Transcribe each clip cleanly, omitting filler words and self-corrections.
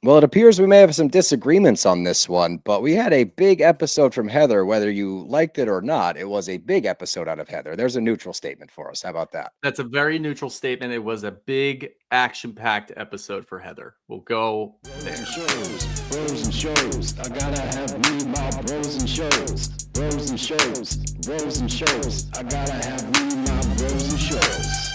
Well, it appears we may have some disagreements on this one, but we had a big episode from Heather, whether you liked it or not. It was a big episode out of Heather. There's a neutral statement for us. How about that? That's a very neutral statement. It was a big action-packed episode for Heather. We'll go there. Bros and shows. I gotta have me my bros and shows. Bros and shows. Bros and shows. I gotta have me my bros and shows.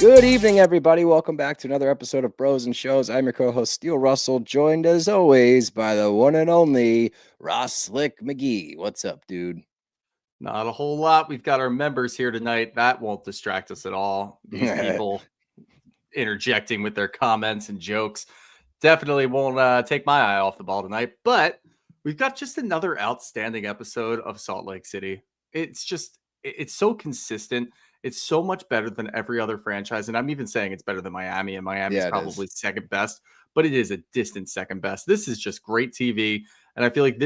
Good evening, everybody. Welcome back to another episode of Bros and Shows. I'm your co-host, Steele Russell, joined as always by the one and only RHOSLC McGee. What's up, dude? Not a whole lot. We've got our members here tonight. That won't distract us at all. These people interjecting with their comments and jokes definitely won't take my eye off the ball tonight. But we've got just another outstanding episode of Salt Lake City. It's so consistent. It's so much better than every other franchise. And I'm even saying it's better than Miami, and Miami is probably second best, but it is a distant second best. This is just great TV. And I feel like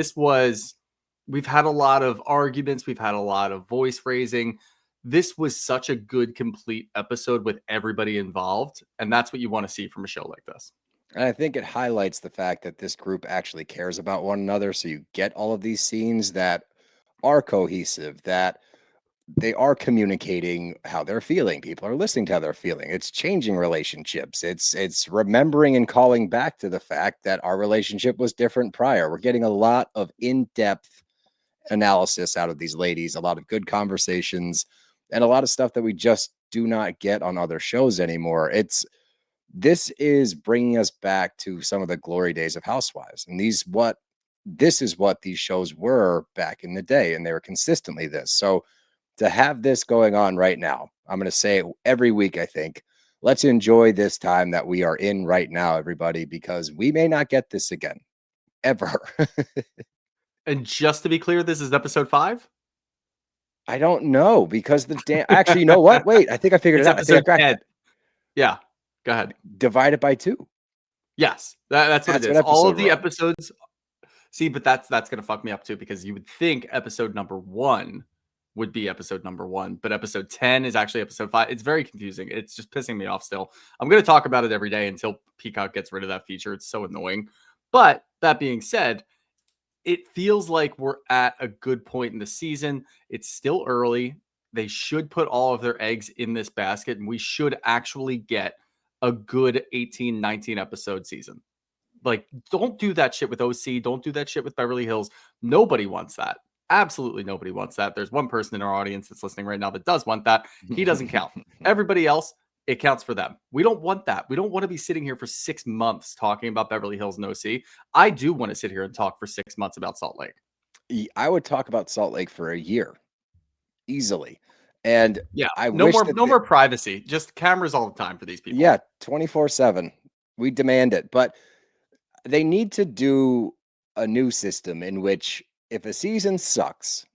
we've had a lot of arguments. We've had a lot of voice raising. This was such a good, complete episode with everybody involved. And that's what you want to see from a show like this. And I think it highlights the fact that this group actually cares about one another. So you get all of these scenes that are cohesive, that they are communicating how they're feeling. People are listening to how they're feeling. It's changing relationships. It's remembering and calling back to the fact that our relationship was different prior. We're getting a lot of in-depth analysis out of these ladies, a lot of good conversations, and a lot of stuff that we just do not get on other shows anymore. This is bringing us back to some of the glory days of Housewives. And this is what these shows were back in the day, and they were consistently this. So to have this going on right now, I'm going to say it every week, I think. Let's enjoy this time that we are in right now, everybody, because we may not get this again, ever. And just to be clear, this is episode 5? I don't know, because actually, you know what? Wait, I think I figured it out. I think I cracked it. Yeah, go ahead. Divide it by 2. Yes, that's what it is. All of the episodes. See, but that's going to fuck me up too, because you would think episode number 1 would be episode number 1, but episode 10 is actually episode 5. It's very confusing. It's just pissing me off still. I'm going to talk about it every day until Peacock gets rid of that feature. It's so annoying. But that being said, it feels like we're at a good point in the season. It's still early. They should put all of their eggs in this basket, and we should actually get a good 18, 19 episode season. Like, don't do that shit with OC. Don't do that shit with Beverly Hills. Nobody wants that. Absolutely nobody wants that. There's one person in our audience that's listening right now that does want that. He doesn't count. Everybody else, it counts for them. We don't want that. We don't want to be sitting here for 6 months talking about Beverly Hills and OC. I do want to sit here and talk for 6 months about Salt Lake. I would talk about Salt Lake for a year easily. And yeah, no more privacy, just cameras all the time for these people. Yeah, 24/7. We demand it. But they need to do a new system in which if a season sucks,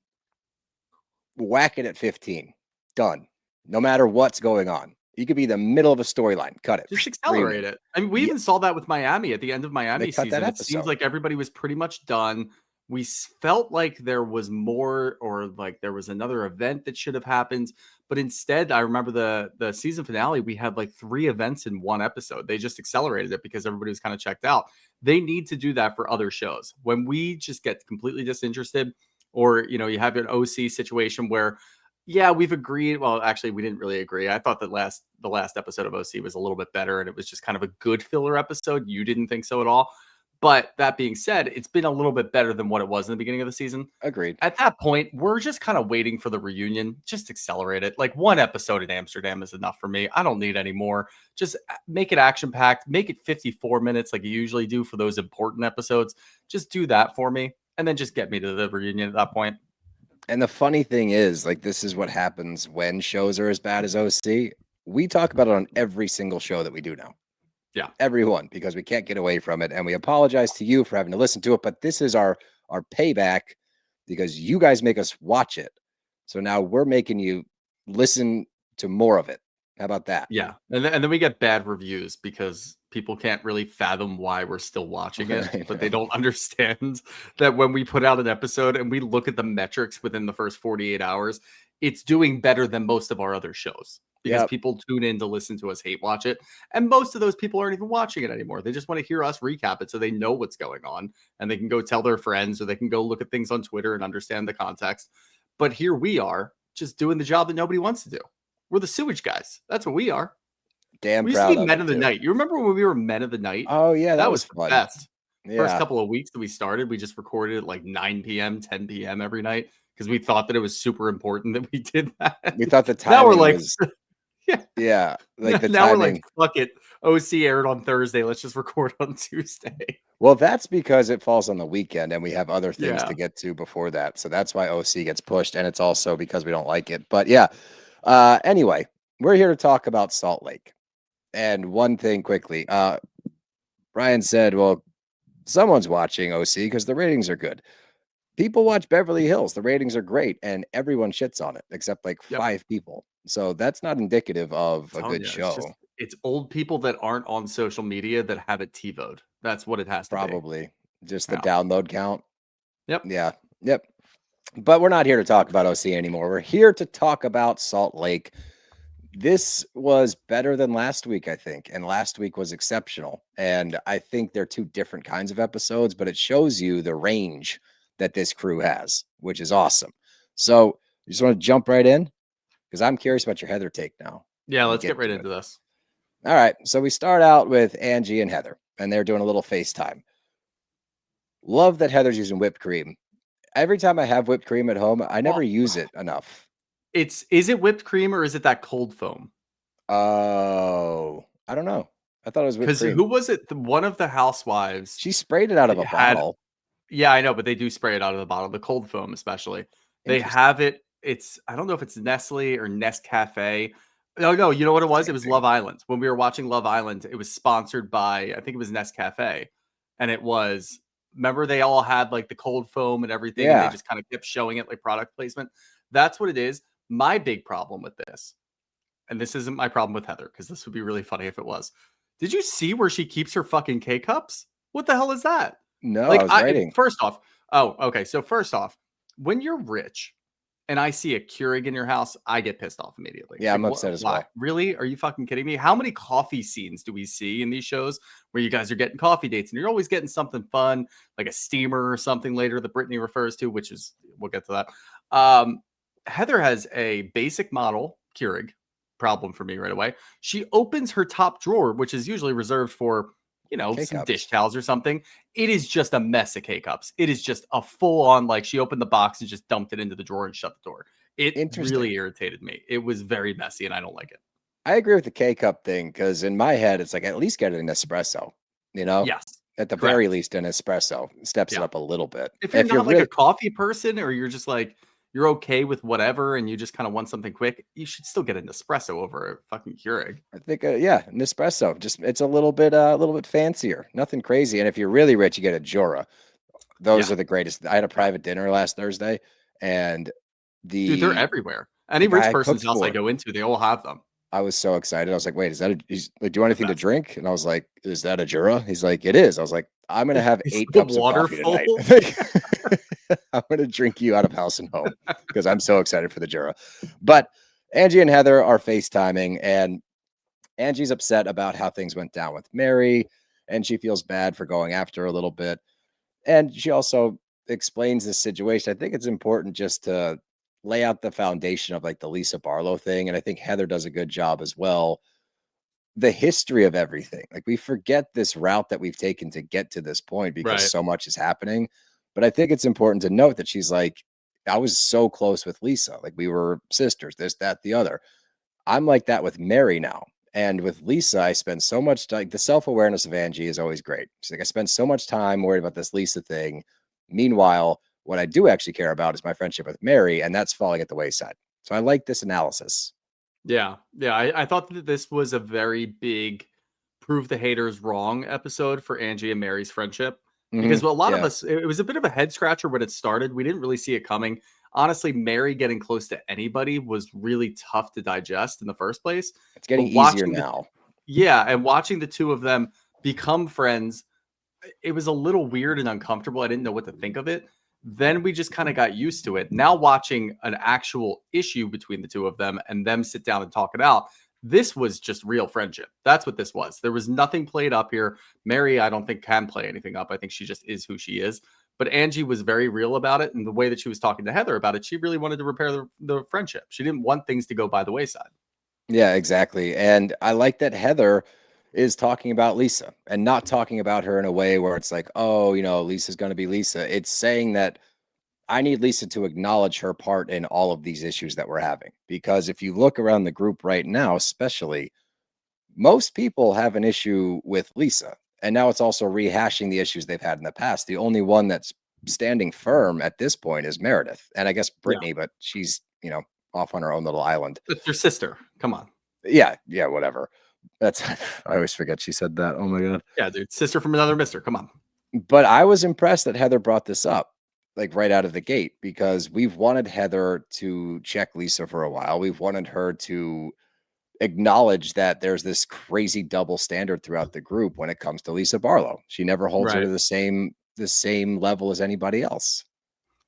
whack it at 15. Done. No matter what's going on. You could be the middle of a storyline. Cut it. Just accelerate it. I mean, we even saw that with Miami at the end of Miami season. It seems like everybody was pretty much done. We felt like there was more, or like there was another event that should have happened. But instead, I remember the season finale, we had like 3 events in one episode. They just accelerated it because everybody was kind of checked out. They need to do that for other shows. When we just get completely disinterested, or, you have an OC situation where, yeah, we've agreed. Well, actually, we didn't really agree. I thought that the last episode of OC was a little bit better, and it was just kind of a good filler episode. You didn't think so at all. But that being said, it's been a little bit better than what it was in the beginning of the season. Agreed. At that point, we're just kind of waiting for the reunion. Just accelerate it. Like 1 episode in Amsterdam is enough for me. I don't need any more. Just make it action-packed. Make it 54 minutes like you usually do for those important episodes. Just do that for me, and then just get me to the reunion at that point. And the funny thing is, like, this is what happens when shows are as bad as OC. We talk about it on every single show that we do now. Yeah. Everyone, because we can't get away from it. And we apologize to you for having to listen to it. But this is our payback because you guys make us watch it. So now we're making you listen to more of it. How about that? Yeah. And then we get bad reviews because people can't really fathom why we're still watching it, but they don't understand that when we put out an episode and we look at the metrics within the first 48 hours, it's doing better than most of our other shows. because people tune in to listen to us hate watch it. And most of those people aren't even watching it anymore. They just want to hear us recap it so they know what's going on and they can go tell their friends or they can go look at things on Twitter and understand the context. But here we are just doing the job that nobody wants to do. We're the sewage guys. That's what we are. Damn we proud used to of be Men it, of the too. Night. You remember when we were Men of the Night? Oh, yeah, that was the fun. best. Yeah. First couple of weeks that we started, we just recorded at like 9 p.m., 10 p.m. every night because we thought that it was super important that we did that. We thought the timing now we're like, was... yeah. Yeah, like the now timing. we're like, fuck it. OC aired on Thursday. Let's just record on Tuesday. Well, that's because it falls on the weekend and we have other things Yeah. to get to before that. So that's why OC gets pushed. And it's also because we don't like it. But yeah, anyway, we're here to talk about Salt Lake. And one thing quickly, Ryan said, well, someone's watching OC because the ratings are good. People watch Beverly Hills. The ratings are great. And everyone shits on it except like 5 people. So that's not indicative of a good show. It's old people that aren't on social media that have it TiVo'd. That's what it has to be. Probably just the download count. Yep. Yeah. Yep. But we're not here to talk about OC anymore. We're here to talk about Salt Lake. This was better than last week, I think. And last week was exceptional. And I think they're 2 different kinds of episodes, but it shows you the range that this crew has, which is awesome. So you just want to jump right in? Because I'm curious about your Heather take now. Yeah, let's get right into this. All right. So we start out with Angie and Heather, and they're doing a little FaceTime. Love that Heather's using whipped cream. Every time I have whipped cream at home, I never use it enough. Is it whipped cream or is it that cold foam? Oh, I don't know. I thought it was whipped cream. Because who was it? One of the housewives. She sprayed it out of a bottle. Yeah, I know, but they do spray it out of the bottle. The cold foam, especially. They have it. I don't know if it's Nestle or Nescafe. No, you know what it was? It was Love Island. When we were watching Love Island, it was sponsored by, I think it was Nescafe. And it was, remember they all had like the cold foam and everything. Yeah. And they just kind of kept showing it like product placement. That's what it is. My big problem with this, and this isn't my problem with Heather, because this would be really funny if it was. Did you see where she keeps her fucking K-cups? What the hell is that? No, I was writing. First off, okay. So first off, when you're rich and I see a Keurig in your house, I get pissed off immediately. Yeah, I'm upset as well. Really? Are you fucking kidding me? How many coffee scenes do we see in these shows where you guys are getting coffee dates and you're always getting something fun, like a steamer or something later that Brittani refers to, which is, we'll get to that. Heather has a basic model Keurig. Problem for me right away. She opens her top drawer, which is usually reserved for, some dish towels or something. It is just a mess of K-cups. It is just a full-on, like, she opened the box and just dumped it into the drawer and shut the door. It really irritated me. It was very messy and I don't like it. I agree with the K-cup thing, because in my head, it's like, at least get an espresso, Yes. At the very least, an espresso steps it up a little bit. If you're not like a coffee person, or you're just like, you're okay with whatever and you just kind of want something quick, you should still get an espresso over a fucking Keurig. I think, an espresso. Just it's a little bit fancier, nothing crazy. And if you're really rich, you get a Jura. Those are the greatest. I had a private dinner last Thursday, and dude, they're everywhere. Any rich person's house I go into, they all have them. I was so excited. I was like, wait, is that he's like, do you want anything to drink? And I was like, is that a Jura? He's like, it is. I was like, I'm gonna have 8 cups of coffee tonight. I'm going to drink you out of house and home because I'm so excited for the Jura. But Angie and Heather are FaceTiming, and Angie's upset about how things went down with Mary, and she feels bad for going after her a little bit. And she also explains this situation. I think it's important just to lay out the foundation of like the Lisa Barlow thing. And I think Heather does a good job as well. The history of everything. Like, we forget this route that we've taken to get to this point because so much is happening. But I think it's important to note that she's like, I was so close with Lisa. Like, we were sisters, this, that, the other. I'm like that with Mary now. And with Lisa, I spend so much time, the self-awareness of Angie is always great. She's like, I spend so much time worried about this Lisa thing. Meanwhile, what I do actually care about is my friendship with Mary, and that's falling at the wayside. So I like this analysis. Yeah. I thought that this was a very big prove the haters wrong episode for Angie and Mary's friendship. Because a lot of us, it was a bit of a head scratcher when it started. We didn't really see it coming. Honestly, Mary getting close to anybody was really tough to digest in the first place. It's getting easier now. And watching the two of them become friends, it was a little weird and uncomfortable. I didn't know what to think of it. Then we just kind of got used to it. Now watching an actual issue between the two of them and them sit down and talk it out, this was just real friendship. That's what this was. There was nothing played up here. Mary, I don't think can play anything up. I think she just is who she is. But Angie was very real about it. And the way that she was talking to Heather about it, she really wanted to repair the friendship. She didn't want things to go by the wayside. Yeah, exactly. And I like that Heather is talking about Lisa and not talking about her in a way where it's like, oh, Lisa's going to be Lisa. It's saying that I need Lisa to acknowledge her part in all of these issues that we're having. Because if you look around the group right now, especially, most people have an issue with Lisa. And now it's also rehashing the issues they've had in the past. The only one that's standing firm at this point is Meredith. And I guess Brittani, but she's, off on her own little island. It's your sister. Come on. Yeah, whatever. That's I always forget she said that. Oh my god. Yeah, dude. Sister from another mister. Come on. But I was impressed that Heather brought this up, like right out of the gate, because we've wanted Heather to check Lisa for a while. We've wanted her to acknowledge that there's this crazy double standard throughout the group when it comes to Lisa Barlow. She never holds her to the same level as anybody else.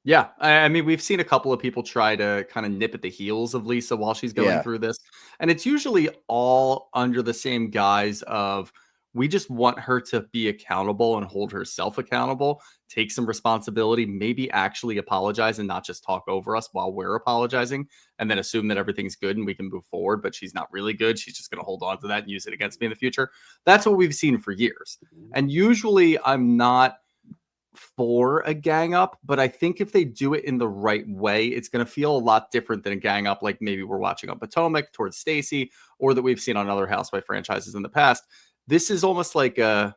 Yeah, I mean, we've seen a couple of people try to kind of nip at the heels of Lisa while she's going through this. And it's usually all under the same guise of, we just want her to be accountable and hold herself accountable, take some responsibility, maybe actually apologize and not just talk over us while we're apologizing, and then assume that everything's good and we can move forward, but she's not really good. She's just going to hold on to that and use it against me in the future. That's what we've seen for years. And usually I'm not for a gang up, but I think if they do it in the right way, it's going to feel a lot different than a gang up like maybe we're watching on Potomac towards Stacy, or that we've seen on other Housewife franchises in the past. This is almost like I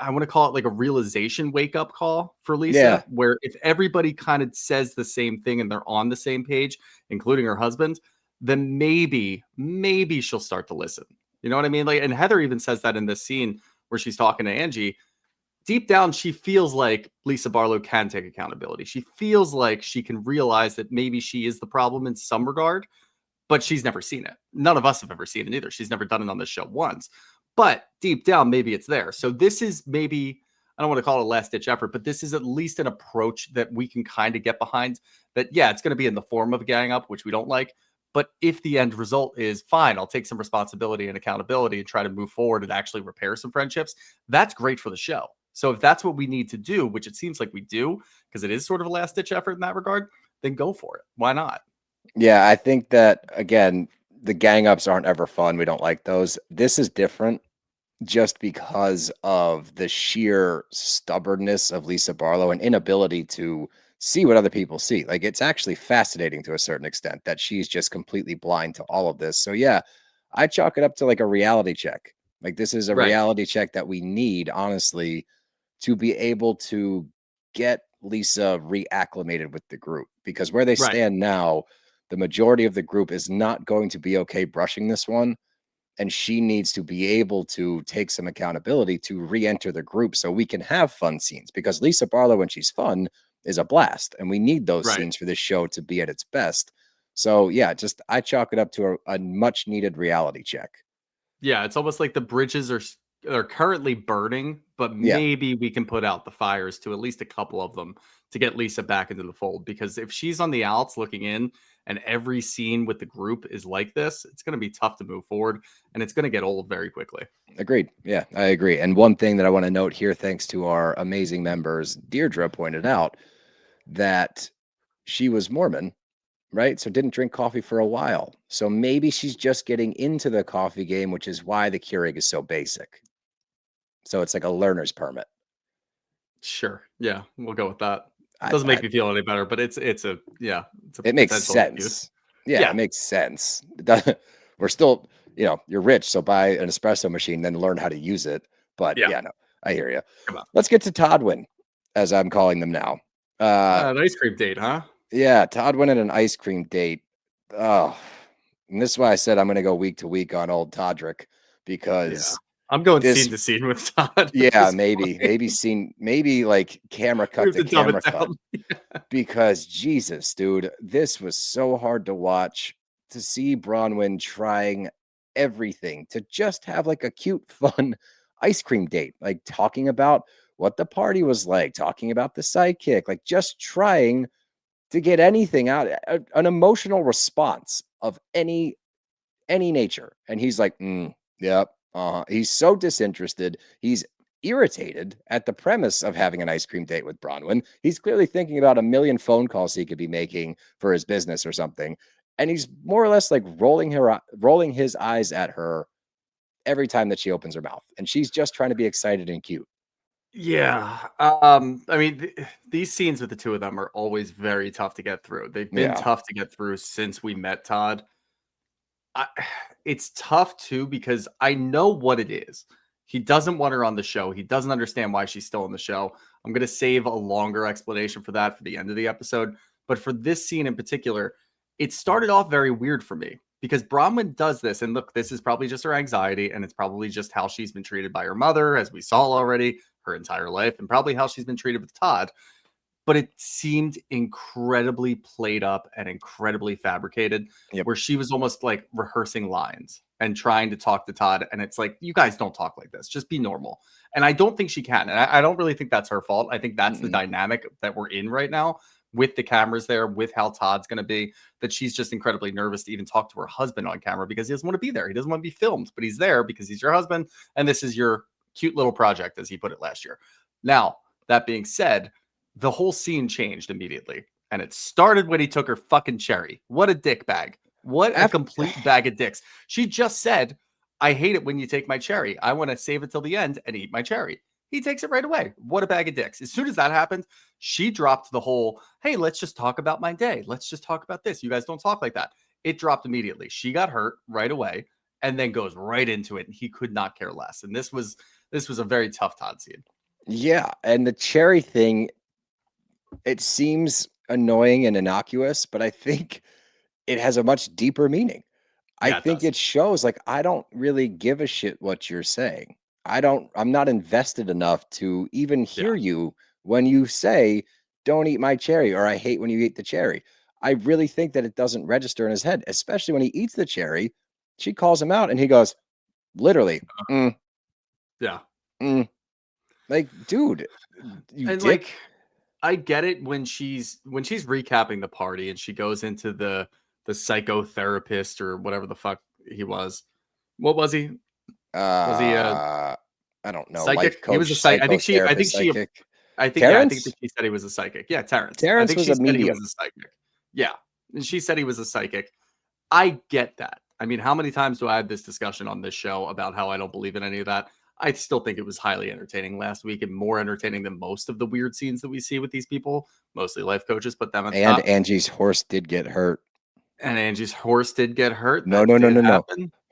want to call it like a realization wake up call for Lisa, where if everybody kind of says the same thing and they're on the same page, including her husband, then maybe she'll start to listen. You know what I mean? Like, and Heather even says that in this scene where she's talking to Angie. Deep down, she feels like Lisa Barlow can take accountability. She feels like she can realize that maybe she is the problem in some regard, but she's never seen it. None of us have ever seen it either. She's never done it on this show once. But deep down, maybe it's there. So this is maybe, I don't want to call it a last-ditch effort, but this is at least an approach that we can kind of get behind. That, yeah, it's going to be in the form of a gang up, which we don't like. But if the end result is, fine, I'll take some responsibility and accountability and try to move forward and actually repair some friendships, that's great for the show. So if that's what we need to do, which it seems like we do, because it is sort of a last-ditch effort in that regard, then go for it. Why not? Yeah, I think that, again, the gang ups aren't ever fun. We don't like those. This is different just because of the sheer stubbornness of Lisa Barlow and inability to see what other people see. Like, it's actually fascinating to a certain extent that she's just completely blind to all of this. So yeah, I chalk it up to like a reality check. Like, this is a reality check that we need, honestly, to be able to get Lisa reacclimated with the group, because where they stand now, the majority of the group is not going to be okay brushing this one. And she needs to be able to take some accountability to re-enter the group so we can have fun scenes, because Lisa Barlow, when she's fun, is a blast. And we need those scenes for this show to be at its best. So yeah, just I chalk it up to a much needed reality check. Yeah, it's almost like the bridges are currently burning, but maybe we can put out the fires to at least a couple of them to get Lisa back into the fold. Because if she's on the outs looking in and every scene with the group is like this, it's going to be tough to move forward and it's going to get old very quickly. Agreed. Yeah, I agree. And one thing that I want to note here, thanks to our amazing members, Deirdre pointed out that she was Mormon, right? So didn't drink coffee for a while. So maybe she's just getting into the coffee game, which is why the Keurig is so basic. So it's like a learner's permit. Sure. Yeah, we'll go with that. Doesn't make me feel any better, but it makes sense. Yeah, it makes sense. We're still, you're rich, so buy an espresso machine, then learn how to use it. But no, I hear you. Let's get to Toddwin, as I'm calling them now. An ice cream date, huh? Yeah, Toddwin and an ice cream date. Oh, and this is why I said I'm going to go week to week on old Todrick, because I'm going scene to scene with Todd. Yeah, maybe like camera cut to camera cut. Because Jesus, dude, this was so hard to watch, to see Bronwyn trying everything to just have like a cute, fun ice cream date, like talking about what the party was like, talking about the sidekick, like just trying to get anything out, an emotional response of any nature. And he's like, yep. He's so disinterested. He's irritated at the premise of having an ice cream date with Bronwyn. He's clearly thinking about a million phone calls he could be making for his business or something. And he's more or less like rolling his eyes at her every time that she opens her mouth. And she's just trying to be excited and cute. Yeah. I mean, these scenes with the two of them are always very tough to get through. They've been tough to get through since we met Todd. It's tough too because I know what it is. He doesn't want her on the show. He doesn't understand why she's still on the show. I'm going to save a longer explanation for that for the end of the episode. But for this scene in particular, it started off very weird for me because Bronwyn does this. And look, this is probably just her anxiety, and it's probably just how she's been treated by her mother, as we saw already, her entire life, and probably how she's been treated with Todd. But it seemed incredibly played up and incredibly fabricated, where she was almost like rehearsing lines and trying to talk to Todd. And it's like, you guys don't talk like this. Just be normal. And I don't think she can. And I don't really think that's her fault. I think that's the dynamic that we're in right now with the cameras there, with how Todd's going to be, that she's just incredibly nervous to even talk to her husband on camera because he doesn't want to be there. He doesn't want to be filmed, but he's there because he's your husband. And this is your cute little project, as he put it last year. Now, that being said, the whole scene changed immediately. And it started when he took her fucking cherry. What a dick bag. What a complete bag of dicks. She just said, I hate it when you take my cherry. I want to save it till the end and eat my cherry. He takes it right away. What a bag of dicks. As soon as that happened, she dropped the whole, hey, let's just talk about my day. Let's just talk about this. You guys don't talk like that. It dropped immediately. She got hurt right away and then goes right into it. And he could not care less. And this was a very tough Todd scene. Yeah. And the cherry thing, it seems annoying and innocuous, but I think it has a much deeper meaning. I think it shows like, I don't really give a shit what you're saying. I'm not invested enough to even hear you when you say, don't eat my cherry, or I hate when you eat the cherry. I really think that it doesn't register in his head, especially when he eats the cherry. She calls him out and he goes, literally, like, dude, you and dick. Like, I get it when she's recapping the party and she goes into the psychotherapist or whatever the fuck he was. What was he? Was he I don't know. Psychic? Life coach, he was a psychic. I think she said he was a psychic. Yeah, Terrence. Terrence was a medium. He was a psychic. Yeah. And she said he was a psychic. I get that. I mean, how many times do I have this discussion on this show about how I don't believe in any of that? I still think it was highly entertaining last week and more entertaining than most of the weird scenes that we see with these people, mostly life coaches, put them at the top. Angie's horse did get hurt. And Angie's horse did get hurt. No.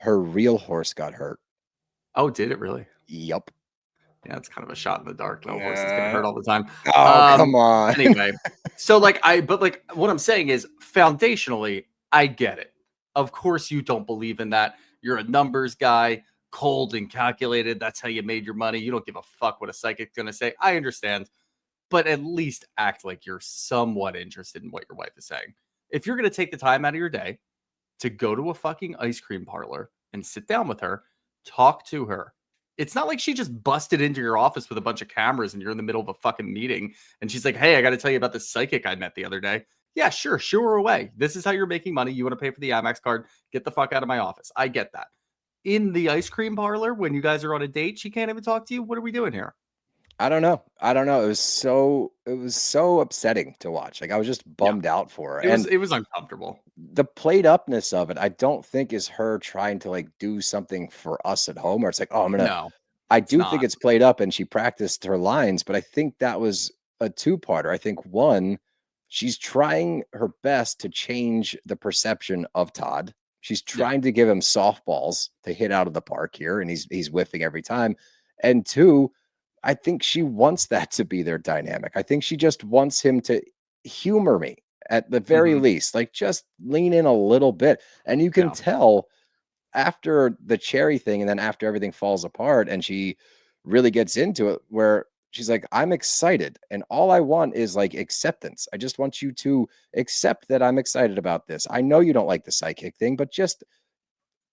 Her real horse got hurt. Oh, did it really? Yep. Yeah, it's kind of a shot in the dark. No, horses get hurt all the time. Oh, come on. Anyway, so what I'm saying is foundationally, I get it. Of course, you don't believe in that. You're a numbers guy, cold and calculated. That's how you made your money. You don't give a fuck what a psychic's going to say. I understand. But at least act like you're somewhat interested in what your wife is saying. If you're going to take the time out of your day to go to a fucking ice cream parlor and sit down with her, talk to her. It's not like she just busted into your office with a bunch of cameras and you're in the middle of a fucking meeting and she's like, hey, I got to tell you about this psychic I met the other day. Yeah, sure. Shoo her away. This is how you're making money. You want to pay for the Amex card. Get the fuck out of my office. I get that. In the ice cream parlor, when you guys are on a date, she can't even talk to you. What are we doing here? I don't know. It was so upsetting to watch. Like, I was just bummed out for her. It was uncomfortable. The played upness of it, I don't think is her trying to like do something for us at home, or it's like, oh, I do think it's played up and she practiced her lines, but I think that was a two-parter. I think one, she's trying her best to change the perception of Todd. She's trying to give him softballs to hit out of the park here, and he's whiffing every time. And two, I think she wants that to be their dynamic. I think she just wants him to humor me at the very least, like just lean in a little bit. And you can tell after the cherry thing and then after everything falls apart and she really gets into it, where she's like, I'm excited. And all I want is like acceptance. I just want you to accept that I'm excited about this. I know you don't like the psychic thing, but just,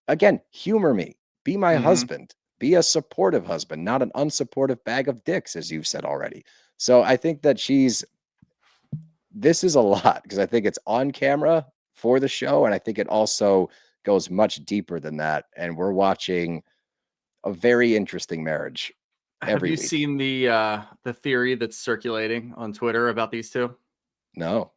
again, humor me. Be my husband. Be a supportive husband, not an unsupportive bag of dicks, as you've said already. So I think that this is a lot because I think it's on camera for the show. And I think it also goes much deeper than that. And we're watching a very interesting marriage Have you week. seen the theory that's circulating on Twitter about these two? No.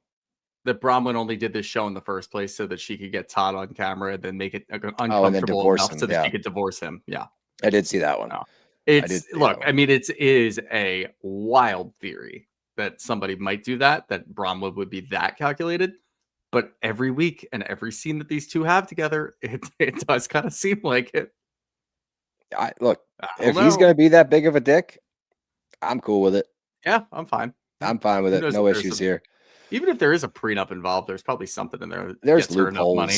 That Bronwyn only did this show in the first place so that she could get Todd on camera and then make it uncomfortable enough so that she could divorce him. Yeah. I did see that one. No. I mean, it is a wild theory that somebody might do that Bronwyn would be that calculated. But every week and every scene that these two have together, it does kind of seem like it. If he's going to be that big of a dick, I'm cool with it. Yeah, I'm fine. I'm fine with it. No issues here. Even if there is a prenup involved, there's probably something in there. There's loopholes. Money.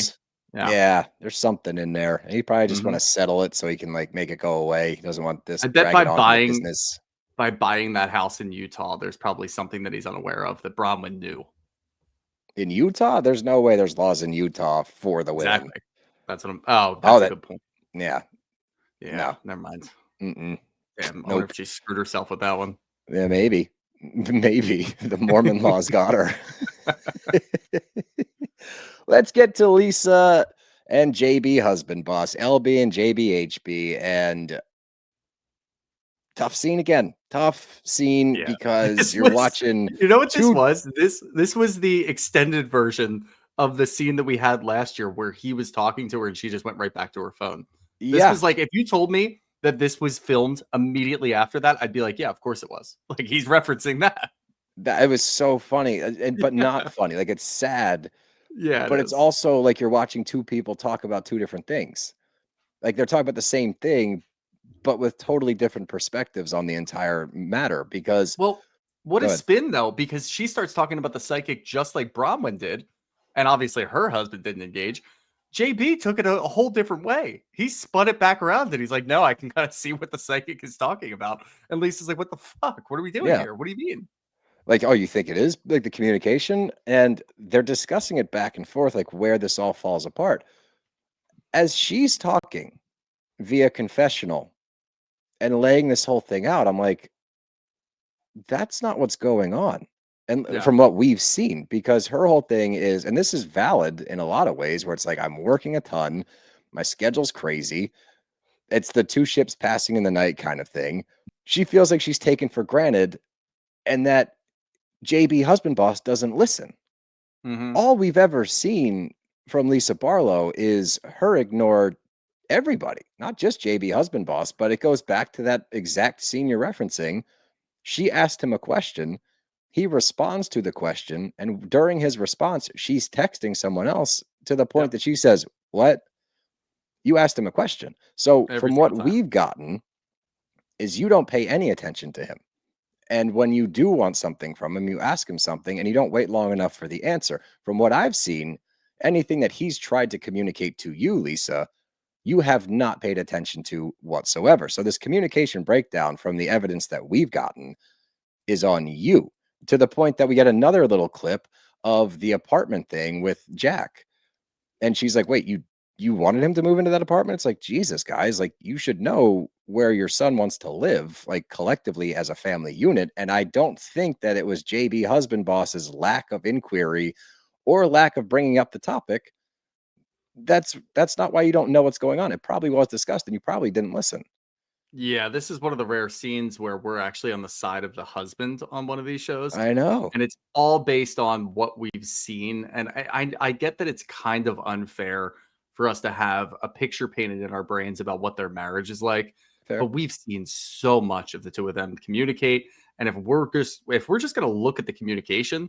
Yeah, there's something in there. He probably just want to settle it so he can like make it go away. He doesn't want this. I bet by buying that house in Utah, there's probably something that he's unaware of that Bronwyn knew. In Utah, there's no way there's laws in Utah for the women. Exactly. That's what I'm. That's a good point. Yeah. Yeah. No. Never mind. Mm-mm. Damn. I wonder if she screwed herself with that one. Yeah, maybe. Maybe the Mormon laws got her. Let's get to Lisa and JB husband boss, LB and JBHB, and tough scene again. Tough scene because you're watching. You know what this was? This was the extended version of the scene that we had last year where he was talking to her and she just went right back to her phone. This was like, if you told me that this was filmed immediately after that, I'd be like, yeah, of course it was. Like he's referencing that. It was so funny, but not funny. Like it's sad. Yeah. But it's also like you're watching two people talk about two different things. Like they're talking about the same thing, but with totally different perspectives on the entire matter. Because what a spin though, because she starts talking about the psychic just like Bronwyn did. And obviously her husband didn't engage. JB took it a whole different way. He spun it back around and he's like, no, I can kind of see what the psychic is talking about. And Lisa's like, what the fuck? What are we doing here? What do you mean? Like, oh, you think it is like the communication? And they're discussing it back and forth, like where this all falls apart. As she's talking via confessional and laying this whole thing out, I'm like, that's not what's going on. And from what we've seen, because her whole thing is, and this is valid in a lot of ways, where it's like, I'm working a ton, my schedule's crazy. It's the two ships passing in the night kind of thing. She feels like she's taken for granted and that JB husband boss doesn't listen. All we've ever seen from Lisa Barlow is her ignore everybody, not just JB husband boss, but it goes back to that exact scene you're referencing. She asked him a question. He responds to the question. And during his response, she's texting someone else to the point that she says, what? You asked him a question. So from what we've gotten is you don't pay any attention to him. And when you do want something from him, you ask him something and you don't wait long enough for the answer. From what I've seen, anything that he's tried to communicate to you, Lisa, you have not paid attention to whatsoever. So this communication breakdown from the evidence that we've gotten is on you, to the point that we get another little clip of the apartment thing with Jack. And she's like, wait, you wanted him to move into that apartment? It's like, Jesus, guys, like you should know where your son wants to live, like collectively as a family unit. And I don't think that it was JB husband boss's lack of inquiry or lack of bringing up the topic. That's not why you don't know what's going on. It probably was discussed and you probably didn't listen. Yeah, this is one of the rare scenes where we're actually on the side of the husband on one of these shows. I know. And it's all based on what we've seen. And I get that it's kind of unfair for us to have a picture painted in our brains about what their marriage is like. Fair. But we've seen so much of the two of them communicate. And if we're just going to look at the communication,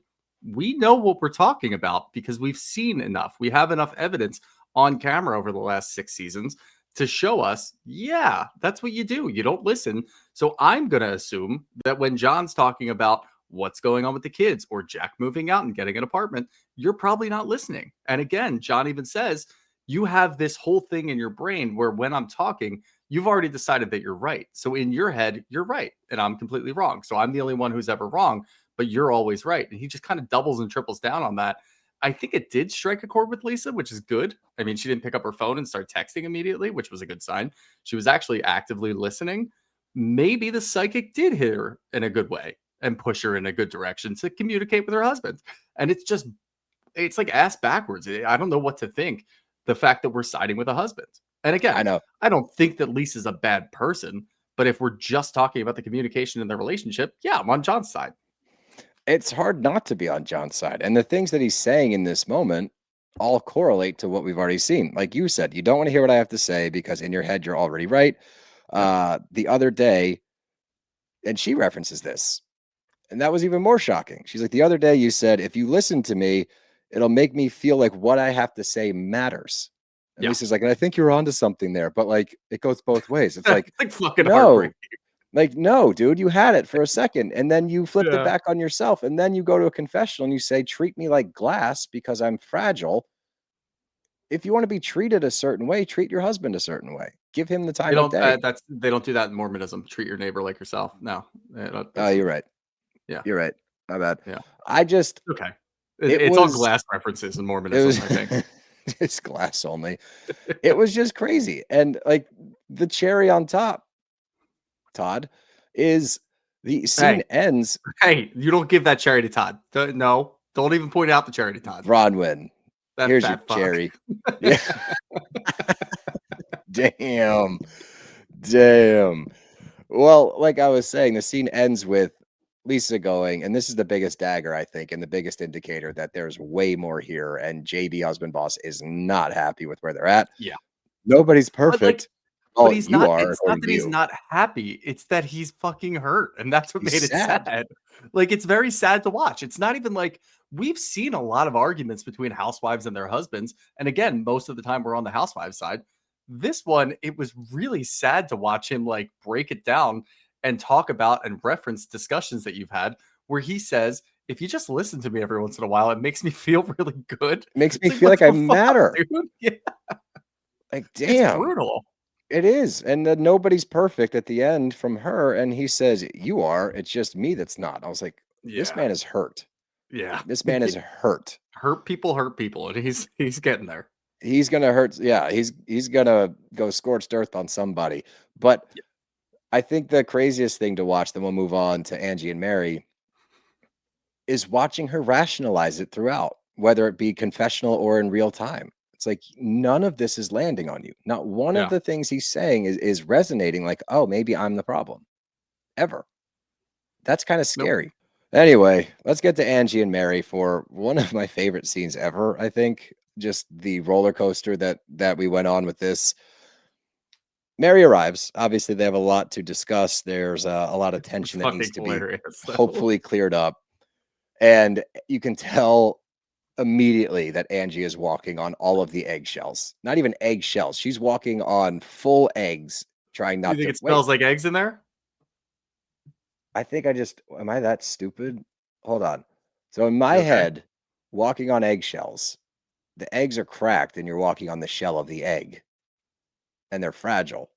we know what we're talking about because we've seen enough. We have enough evidence on camera over the last 6 seasons to show us, yeah, that's what you do. You don't listen. So I'm going to assume that when John's talking about what's going on with the kids or Jack moving out and getting an apartment, you're probably not listening. And again, John even says, you have this whole thing in your brain where when I'm talking, you've already decided that you're right. So in your head, you're right. And I'm completely wrong. So I'm the only one who's ever wrong, but you're always right. And he just kind of doubles and triples down on that. I think it did strike a chord with Lisa, which is good. I mean, she didn't pick up her phone and start texting immediately, which was a good sign. She was actually actively listening. Maybe the psychic did hit her in a good way and push her in a good direction to communicate with her husband. And it's like ass backwards. I don't know what to think. The fact that we're siding with a husband. And again, I know. I don't think that Lisa's a bad person, but if we're just talking about the communication in their relationship, yeah, I'm on John's side. It's hard not to be on John's side. And the things that he's saying in this moment all correlate to what we've already seen. Like you said, you don't want to hear what I have to say because in your head, you're already right. The other day, and she references this, and that was even more shocking. She's like, the other day you said, if you listen to me, it'll make me feel like what I have to say matters. And Lisa's like, and I think you're onto something there, but like it goes both ways. It's like, like fucking no, heartbreaking. like, no, dude, you had it for a second and then you flipped it back on yourself. And then you go to a confessional and you say, treat me like glass because I'm fragile. If you want to be treated a certain way, treat your husband a certain way. Give him the time of day. They don't do that in Mormonism. Treat your neighbor like yourself. No. Oh, you're right. Yeah. You're right. My bad. Yeah. I just. Okay. It's all glass references in Mormonism, I think. It's glass only. It was just crazy. And like the cherry on top, Todd, is the scene ends. Hey, you don't give that cherry to Todd. No, don't even point out the cherry to Todd. Bronwyn, here's your fuck. cherry. Yeah. Damn. Well, like I was saying, the scene ends with Lisa going, and this is the biggest dagger, I think, and the biggest indicator that there's way more here. And JB Husband Boss is not happy with where they're at. Yeah. Nobody's perfect. But he's not. It's not that he's not happy. It's that he's fucking hurt, and that's what made it sad. Like it's very sad to watch. It's not even like we've seen a lot of arguments between housewives and their husbands, and again, most of the time we're on the housewives side. This one, it was really sad to watch him like break it down and talk about and reference discussions that you've had where he says, if you just listen to me every once in a while, it makes me feel really good. It makes me feel like I matter. Dude? Yeah. Like, damn. It's brutal. It is. And nobody's perfect at the end from her. And he says, you are. It's just me that's not. I was like, this man is hurt. Yeah. This man is hurt. Hurt people. And he's getting there. He's going to hurt. Yeah. He's going to go scorched earth on somebody. But I think the craziest thing to watch, then we'll move on to Angie and Mary, is watching her rationalize it throughout, whether it be confessional or in real time. It's like none of this is landing on you. Not one of the things he's saying is resonating like, oh, maybe I'm the problem. Ever. That's kind of scary. Nope. Anyway, let's get to Angie and Mary for one of my favorite scenes ever, I think. Just the roller coaster that we went on with this. Mary arrives. Obviously, they have a lot to discuss. There's a lot of tension that needs to be hopefully cleared up. And you can tell immediately that Angie is walking on all of the eggshells. Not even eggshells. She's walking on full eggs, trying not to. You think it smells like eggs in there? I think am I that stupid? Hold on. So in my head, walking on eggshells, the eggs are cracked and you're walking on the shell of the egg. And they're fragile.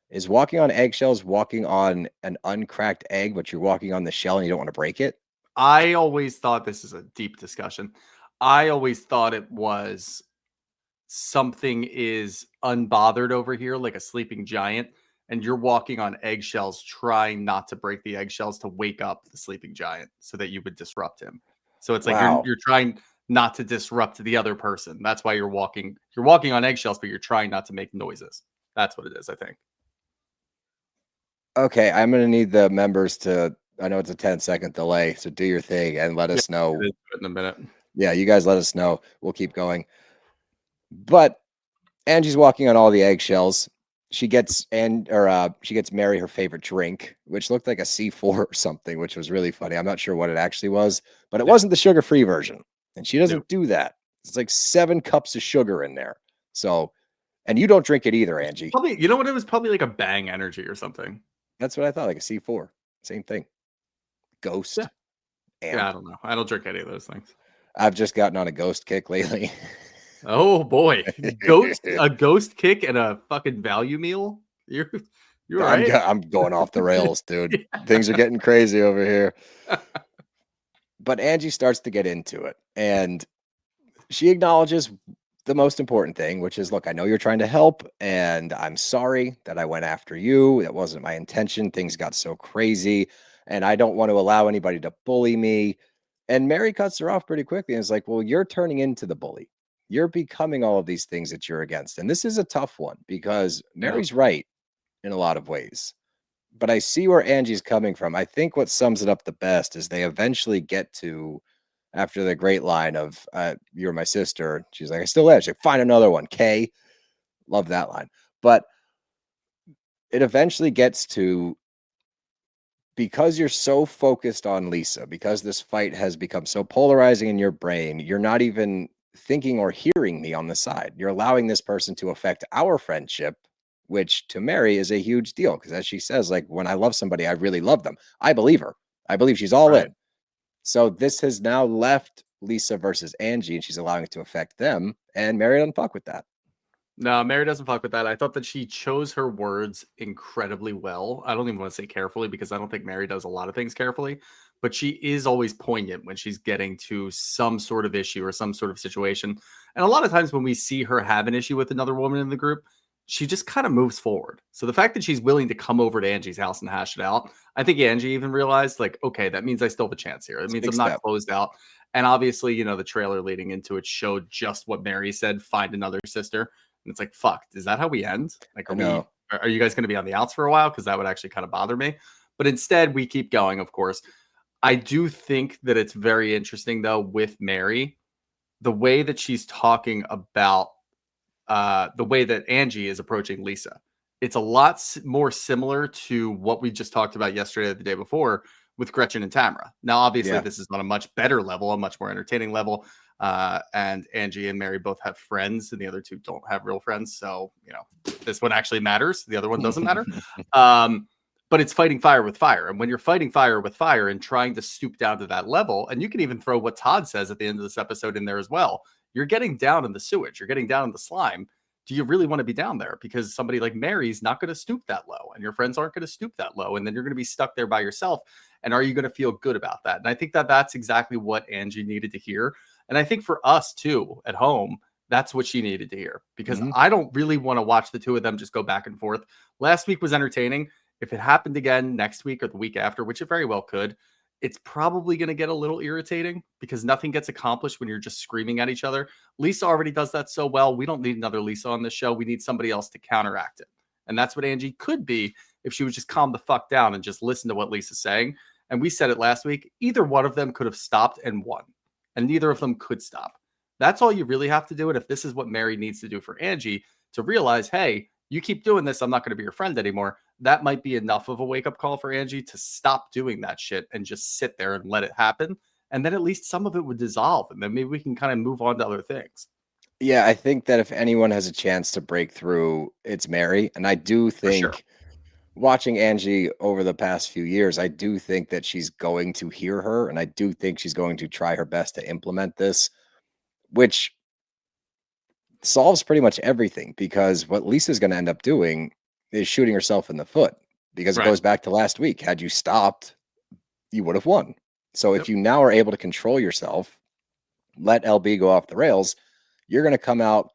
Is walking on eggshells walking on an uncracked egg, but you're walking on the shell and you don't want to break it? I always thought, this is a deep discussion. I always thought it was something is unbothered over here, like a sleeping giant, and you're walking on eggshells, trying not to break the eggshells to wake up the sleeping giant so that you would disrupt him. So it's like you're trying not to disrupt the other person. That's why you're walking on eggshells, but you're trying not to make noises. That's what it is, I think. Okay, I'm going to need the members to, I know it's a 10-second delay, so do your thing and let us know. In a minute. Yeah, you guys let us know. We'll keep going. But Angie's walking on all the eggshells. She gets Mary her favorite drink, which looked like a C4 or something, which was really funny. I'm not sure what it actually was, but it wasn't the sugar-free version. And she doesn't do that. It's like 7 cups of sugar in there. So, and you don't drink it either, Angie. Probably, you know what? It was probably like a Bang Energy or something. That's what I thought, like a C4. Same thing. Ghost. Yeah, I don't know. I don't drink any of those things. I've just gotten on a ghost kick lately. Oh boy, a ghost kick and a fucking value meal. You're right. I'm going off the rails, dude. Things are getting crazy over here. But Angie starts to get into it, and she acknowledges the most important thing, which is, look, I know you're trying to help, and I'm sorry that I went after you. That wasn't my intention. Things got so crazy, and I don't want to allow anybody to bully me. And Mary cuts her off pretty quickly and is like, well, you're turning into the bully. You're becoming all of these things that you're against. And this is a tough one because Yeah. Mary's right in a lot of ways. But I see where Angie's coming from. I think what sums it up the best is they eventually get to, after the great line of "You're my sister." She's like, "I still am." She's like, "Find another one, Kay." Love that line. But it eventually gets to, because you're so focused on Lisa, because this fight has become so polarizing in your brain, you're not even thinking or hearing me on the side. You're allowing this person to affect our friendship, which to Mary is a huge deal. Because as she says, like, when I love somebody, I really love them. I believe her. I believe she's all Right. in. So this has now left Lisa versus Angie, and she's allowing it to affect them. And Mary doesn't fuck with that. No, Mary doesn't fuck with that. I thought that she chose her words incredibly well. I don't even want to say carefully because I don't think Mary does a lot of things carefully, but she is always poignant when she's getting to some sort of issue or some sort of situation. And a lot of times when we see her have an issue with another woman in the group, she just kind of moves forward. So the fact that she's willing to come over to Angie's house and hash it out, I think Angie even realized, like, okay, that means I still have a chance here. It means I'm not closed out. And obviously, you know, the trailer leading into it showed just what Mary said, find another sister. And it's like, fuck, is that how we end? Like, are you guys going to be on the outs for a while? Because that would actually kind of bother me. But instead, we keep going, of course. I do think that it's very interesting, though, with Mary, the way that she's talking about the way that Angie is approaching Lisa. It's a lot more similar to what we just talked about yesterday or the day before with Gretchen and Tamara. Now, obviously, this is on a much better level, a much more entertaining level. And Angie and Mary both have friends, and the other two don't have real friends. So, you know, this one actually matters. The other one doesn't matter. But it's fighting fire with fire. And when you're fighting fire with fire and trying to stoop down to that level, and you can even throw what Todd says at the end of this episode in there as well, you're getting down in the sewage, you're getting down in the slime. Do you really want to be down there? Because somebody like Mary's not going to stoop that low, and your friends aren't going to stoop that low. And then you're going to be stuck there by yourself. And are you going to feel good about that? And I think that that's exactly what Angie needed to hear. And I think for us too, at home, that's what she needed to hear, because I don't really want to watch the two of them just go back and forth. Last week was entertaining. If it happened again next week or the week after, which it very well could, it's probably going to get a little irritating because nothing gets accomplished when you're just screaming at each other. Lisa already does that so well. We don't need another Lisa on this show. We need somebody else to counteract it. And that's what Angie could be if she would just calm the fuck down and just listen to what Lisa's saying. And we said it last week. Either one of them could have stopped and won, and neither of them could stop. That's all you really have to do. And if this is what Mary needs to do for Angie to realize, hey, you keep doing this, I'm not going to be your friend anymore. That might be enough of a wake-up call for Angie to stop doing that shit and just sit there and let it happen. And then at least some of it would dissolve, and then maybe we can kind of move on to other things. Yeah, I think that if anyone has a chance to break through, it's Mary. And I do think, watching Angie over the past few years, I do think that she's going to hear her, and I do think she's going to try her best to implement this, which solves pretty much everything, because what Lisa's going to end up doing is shooting herself in the foot, because it goes back to last week. Had you stopped, you would have won. So if you now are able to control yourself, let LB go off the rails, you're going to come out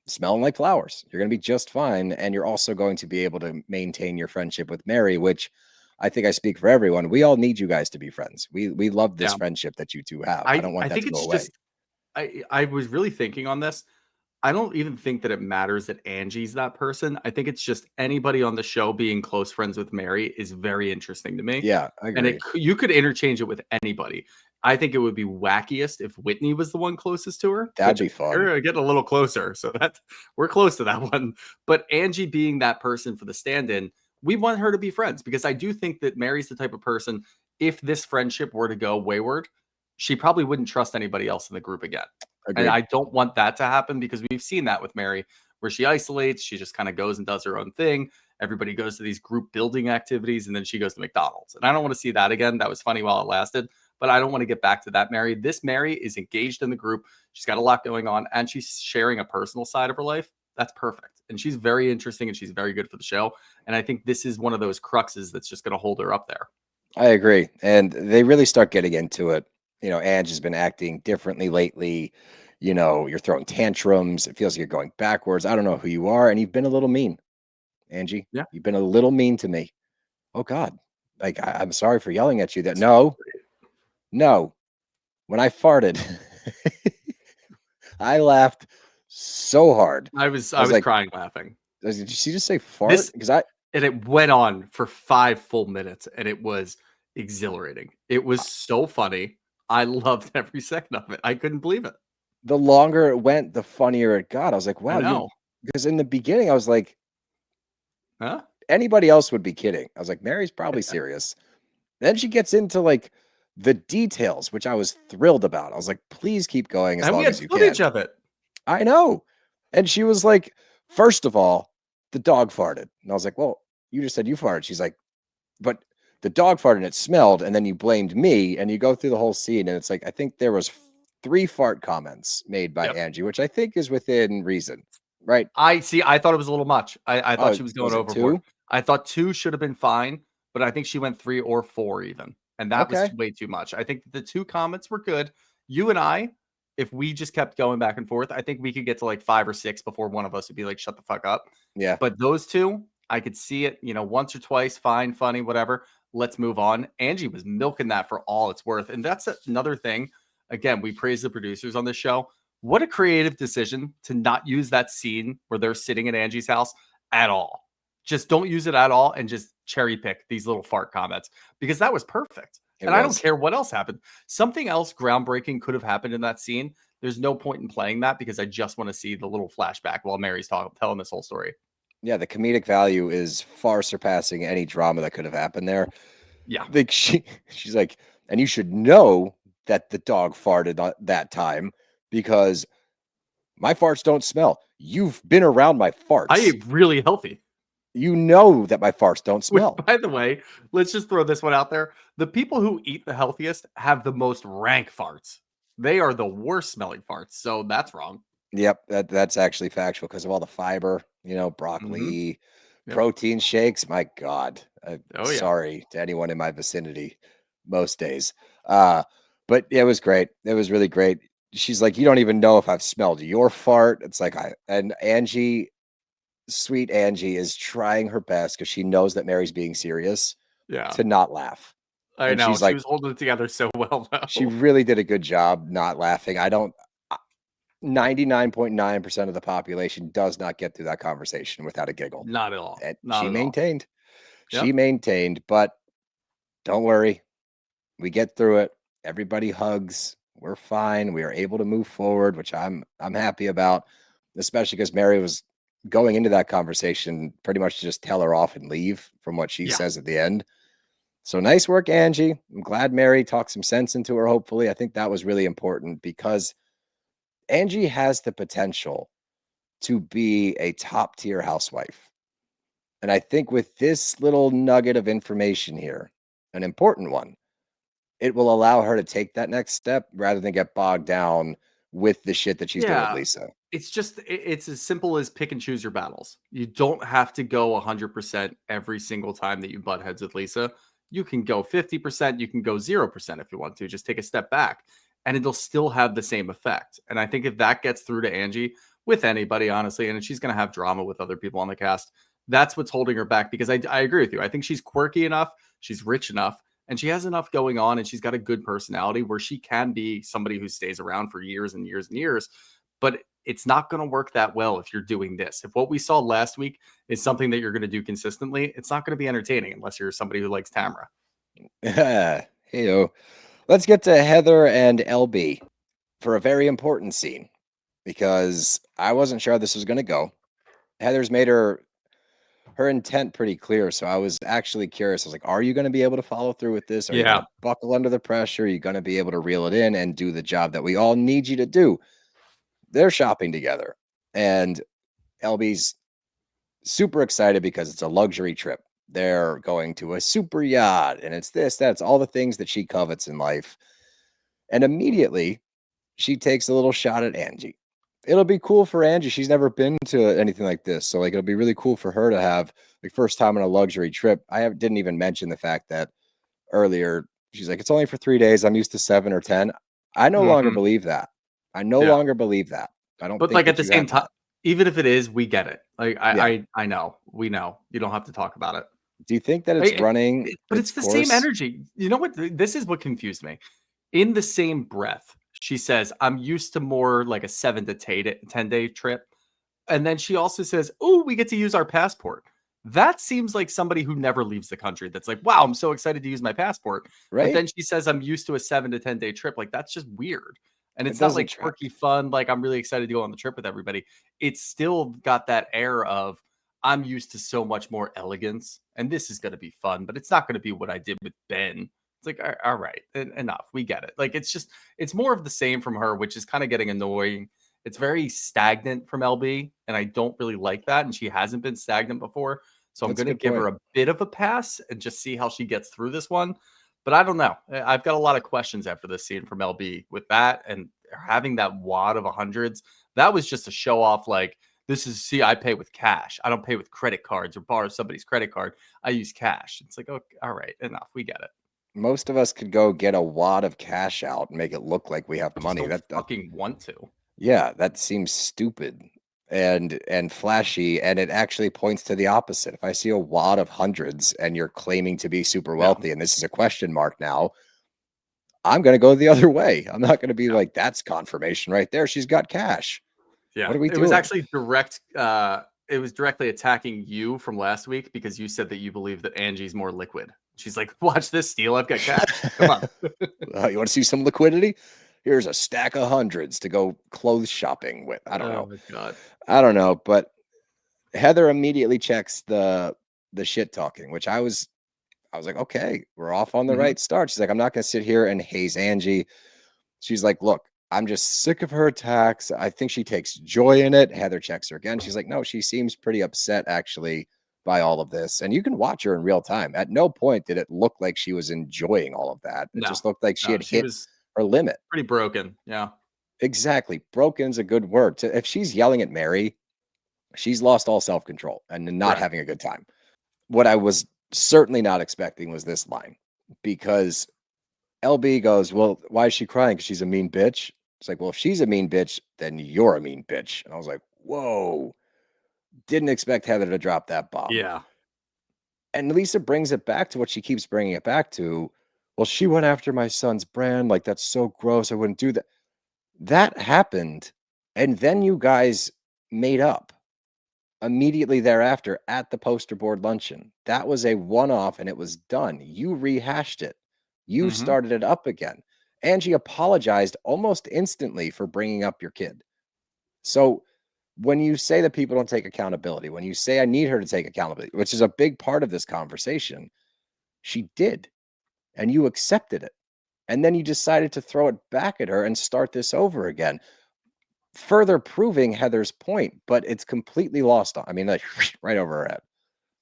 smelling like flowers. You're going to be just fine. And you're also going to be able to maintain your friendship with Mary, which I think I speak for everyone. We all need you guys to be friends. We love this friendship that you two have. I don't want that to go away. I was really thinking on this. I don't even think that it matters that Angie's that person. I think it's just anybody on the show being close friends with Mary is very interesting to me. Yeah, I agree. And you could interchange it with anybody. I think it would be wackiest if Whitney was the one closest to her. That'd be fun. We're getting a little closer, so we're close to that one. But Angie being that person for the stand-in, we want her to be friends, because I do think that Mary's the type of person, if this friendship were to go wayward, she probably wouldn't trust anybody else in the group again. Agreed. And I don't want that to happen, because we've seen that with Mary, where she isolates. She just kind of goes and does her own thing. Everybody goes to these group building activities, and then she goes to McDonald's. And I don't want to see that again. That was funny while it lasted, but I don't want to get back to that Mary. This Mary is engaged in the group. She's got a lot going on, and she's sharing a personal side of her life. That's perfect. And she's very interesting, and she's very good for the show. And I think this is one of those cruxes that's just going to hold her up there. I agree. And they really start getting into it. You know, Ange has been acting differently lately. you're throwing tantrums. It feels like you're going backwards. I don't know who you are. And you've been a little mean, Angie. Yeah. You've been a little mean to me. Oh, God. Like, I'm sorry for yelling at you that. No. When I farted, I laughed so hard. I was like, crying laughing. Did you just say fart? And it went on for 5 full minutes, and it was exhilarating. It was so funny. I loved every second of it. I couldn't believe it. The longer it went, the funnier it got. I was like, wow. Because in the beginning, I was like, huh? Anybody else would be kidding. I was like, Mary's probably serious. Then she gets into like the details, which I was thrilled about. I was like, please keep going as long as you can. Footage of it. I know. And she was like, first of all, the dog farted. And I was like, well, you just said you farted. She's like, but the dog farted and it smelled. And then you blamed me. And you go through the whole scene. And it's like, I think there was 3 fart comments made by Angie, which I think is within reason, right? I thought it was a little much. I thought she was going overboard. 2? I thought 2 should have been fine, but I think she went 3 or 4 even. And that was way too much. I think the 2 comments were good. You and I, if we just kept going back and forth, I think we could get to like 5 or 6 before one of us would be like, shut the fuck up. Yeah. But those 2, I could see it, once or twice, fine, funny, whatever. Let's move on. Angie was milking that for all it's worth. And that's another thing. Again, we praise the producers on this show. What a creative decision to not use that scene where they're sitting at Angie's house at all. Just don't use it at all and just cherry pick these little fart comments because that was perfect. I don't care what else happened. Something else groundbreaking could have happened in that scene. There's no point in playing that because I just want to see the little flashback while Mary's telling this whole story. Yeah, the comedic value is far surpassing any drama that could have happened there. Yeah. Like she's like, and you should know that the dog farted that time because my farts don't smell. You've been around my farts. I ate really healthy. You know that my farts don't smell. Which, by the way, let's just throw this one out there. The people who eat the healthiest have the most rank farts. They are the worst smelling farts. So that's wrong. Yep, that's actually factual because of all the fiber, broccoli, protein shakes. My God. Sorry to anyone in my vicinity most days. But it was great. It was really great. She's like, you don't even know if I've smelled your fart. It's like, and Angie, sweet Angie, is trying her best because she knows that Mary's being serious to not laugh. I know. She was holding it together so well, though. She really did a good job not laughing. 99.9% of the population does not get through that conversation without a giggle. Not at all. She maintained, but don't worry. We get through it. Everybody hugs. We're fine. We are able to move forward, which I'm happy about, especially because Mary was going into that conversation pretty much to just tell her off and leave from what she says at the end. So nice work, Angie. I'm glad Mary talked some sense into her, hopefully. I think that was really important because Angie has the potential to be a top tier housewife. And I think with this little nugget of information here, an important one, it will allow her to take that next step rather than get bogged down with the shit that she's doing with Lisa. It's as simple as pick and choose your battles. You don't have to go 100% every single time that you butt heads with Lisa. You can go 50%, you can go 0% if you want to. Just take a step back and it'll still have the same effect. And I think if that gets through to Angie with anybody, honestly, and she's going to have drama with other people on the cast, that's what's holding her back because I agree with you. I think she's quirky enough, she's rich enough, and she has enough going on and she's got a good personality where she can be somebody who stays around for years and years and years. But it's not going to work that well if you're doing this. If what we saw last week is something that you're going to do consistently, it's not going to be entertaining unless you're somebody who likes Tamara. Hey-o. Let's get to Heather and LB for a very important scene because I wasn't sure how this was going to go. Heather's made her intent pretty clear, so I was actually curious. I was like, are you going to be able to follow through with this? Are you going to buckle under the pressure? Are you going to be able to reel it in and do the job that we all need you to do? They're shopping together, and LB's super excited because it's a luxury trip. They're going to a super yacht, and it's that's all the things that she covets in life. And immediately, she takes a little shot at Angie. It'll be cool for Angie. She's never been to anything like this, so it'll be really cool for her to have the first time on a luxury trip. Didn't even mention the fact that earlier she's like, it's only for 3 days. I'm used to 7 or 10. I no longer believe that. I no longer believe that. I don't But think like that at the you same have time, that. even if it is, we get it. Like Yeah. I know. We know. You don't have to talk about it. Do you think that it's I- running but its it's the same course? energy. You know what? This is what confused me. In the same breath, she says, I'm used to more like a 7 to 10 day trip. And then she also says, oh, we get to use our passport. That seems like somebody who never leaves the country. That's like, wow, I'm so excited to use my passport. But Right? then she says, I'm used to a 7 to 10 day trip. Like, that's just weird. And It it's not doesn't like track. quirky fun. Like, I'm really excited to go on the trip with everybody. It's still got that air of, I'm used to so much more elegance. And this is going to be fun, but it's not going to be what I did with Ben. It's like, all right, enough. We get it. Like, it's more of the same from her, which is kind of getting annoying. It's very stagnant from LB, and I don't really like that. And she hasn't been stagnant before. So I'm That's a going to good give her point. a bit of a pass and just see how she gets through this one. But I don't know. I've got a lot of questions after this scene from LB with that and having that wad of hundreds. That was just a show off. Like, see, I pay with cash. I don't pay with credit cards or borrow somebody's credit card. I use cash. It's like, okay, all right, enough. We get it. Most of us could go get a wad of cash out and make it look like we have I just money. don't That fucking want to. Yeah, that seems stupid and flashy, and it actually points to the opposite. If I see a wad of hundreds and you're claiming to be super Yeah. wealthy and this is a question mark now, I'm going to go the other way. I'm not going to be Yeah. like, that's confirmation right there. She's got cash. Yeah. What are we It was doing? actually it was directly attacking you from last week because you said that you believe that Angie's more liquid. She's like, watch this steal. I've got cash. Come on. You want to see some liquidity? Here's a stack of hundreds to go clothes shopping with. I don't Oh know. my God. I don't know, but Heather immediately checks the shit talking, which I was like, okay, we're off on the Mhm. right start. She's like, I'm not going to sit here and haze Angie. She's like, look, I'm just sick of her attacks. I think she takes joy in it. Heather checks her again. She's like, no, she seems pretty upset actually by all of this. And you can watch her in real time. At no point did it look like she was enjoying all of that. It No, just looked like she no, had she hit was her limit. pretty broken. Yeah. Exactly. Broken's a good word. If she's yelling at Mary, she's lost all self control and not Correct. having a good time. What I was certainly not expecting was this line because LB goes, well, why is she crying? Because she's a mean bitch. It's like, well, if she's a mean bitch, then you're a mean bitch. And I was like, whoa, didn't expect Heather to drop that bomb. Yeah. And Lisa brings it back to what she keeps bringing it back to. Well, she went after my son's brand. Like, that's so gross. I wouldn't do that. That happened. And then you guys made up immediately thereafter at the poster board luncheon. That was a one off and it was done. You rehashed it, you Mhm. started it up again. Angie apologized almost instantly for bringing up your kid. So when you say that people don't take accountability, when you say I need her to take accountability, which is a big part of this conversation, she did, and you accepted it. And then you decided to throw it back at her and start this over again, further proving Heather's point, but it's completely lost on. I mean, like right over her head.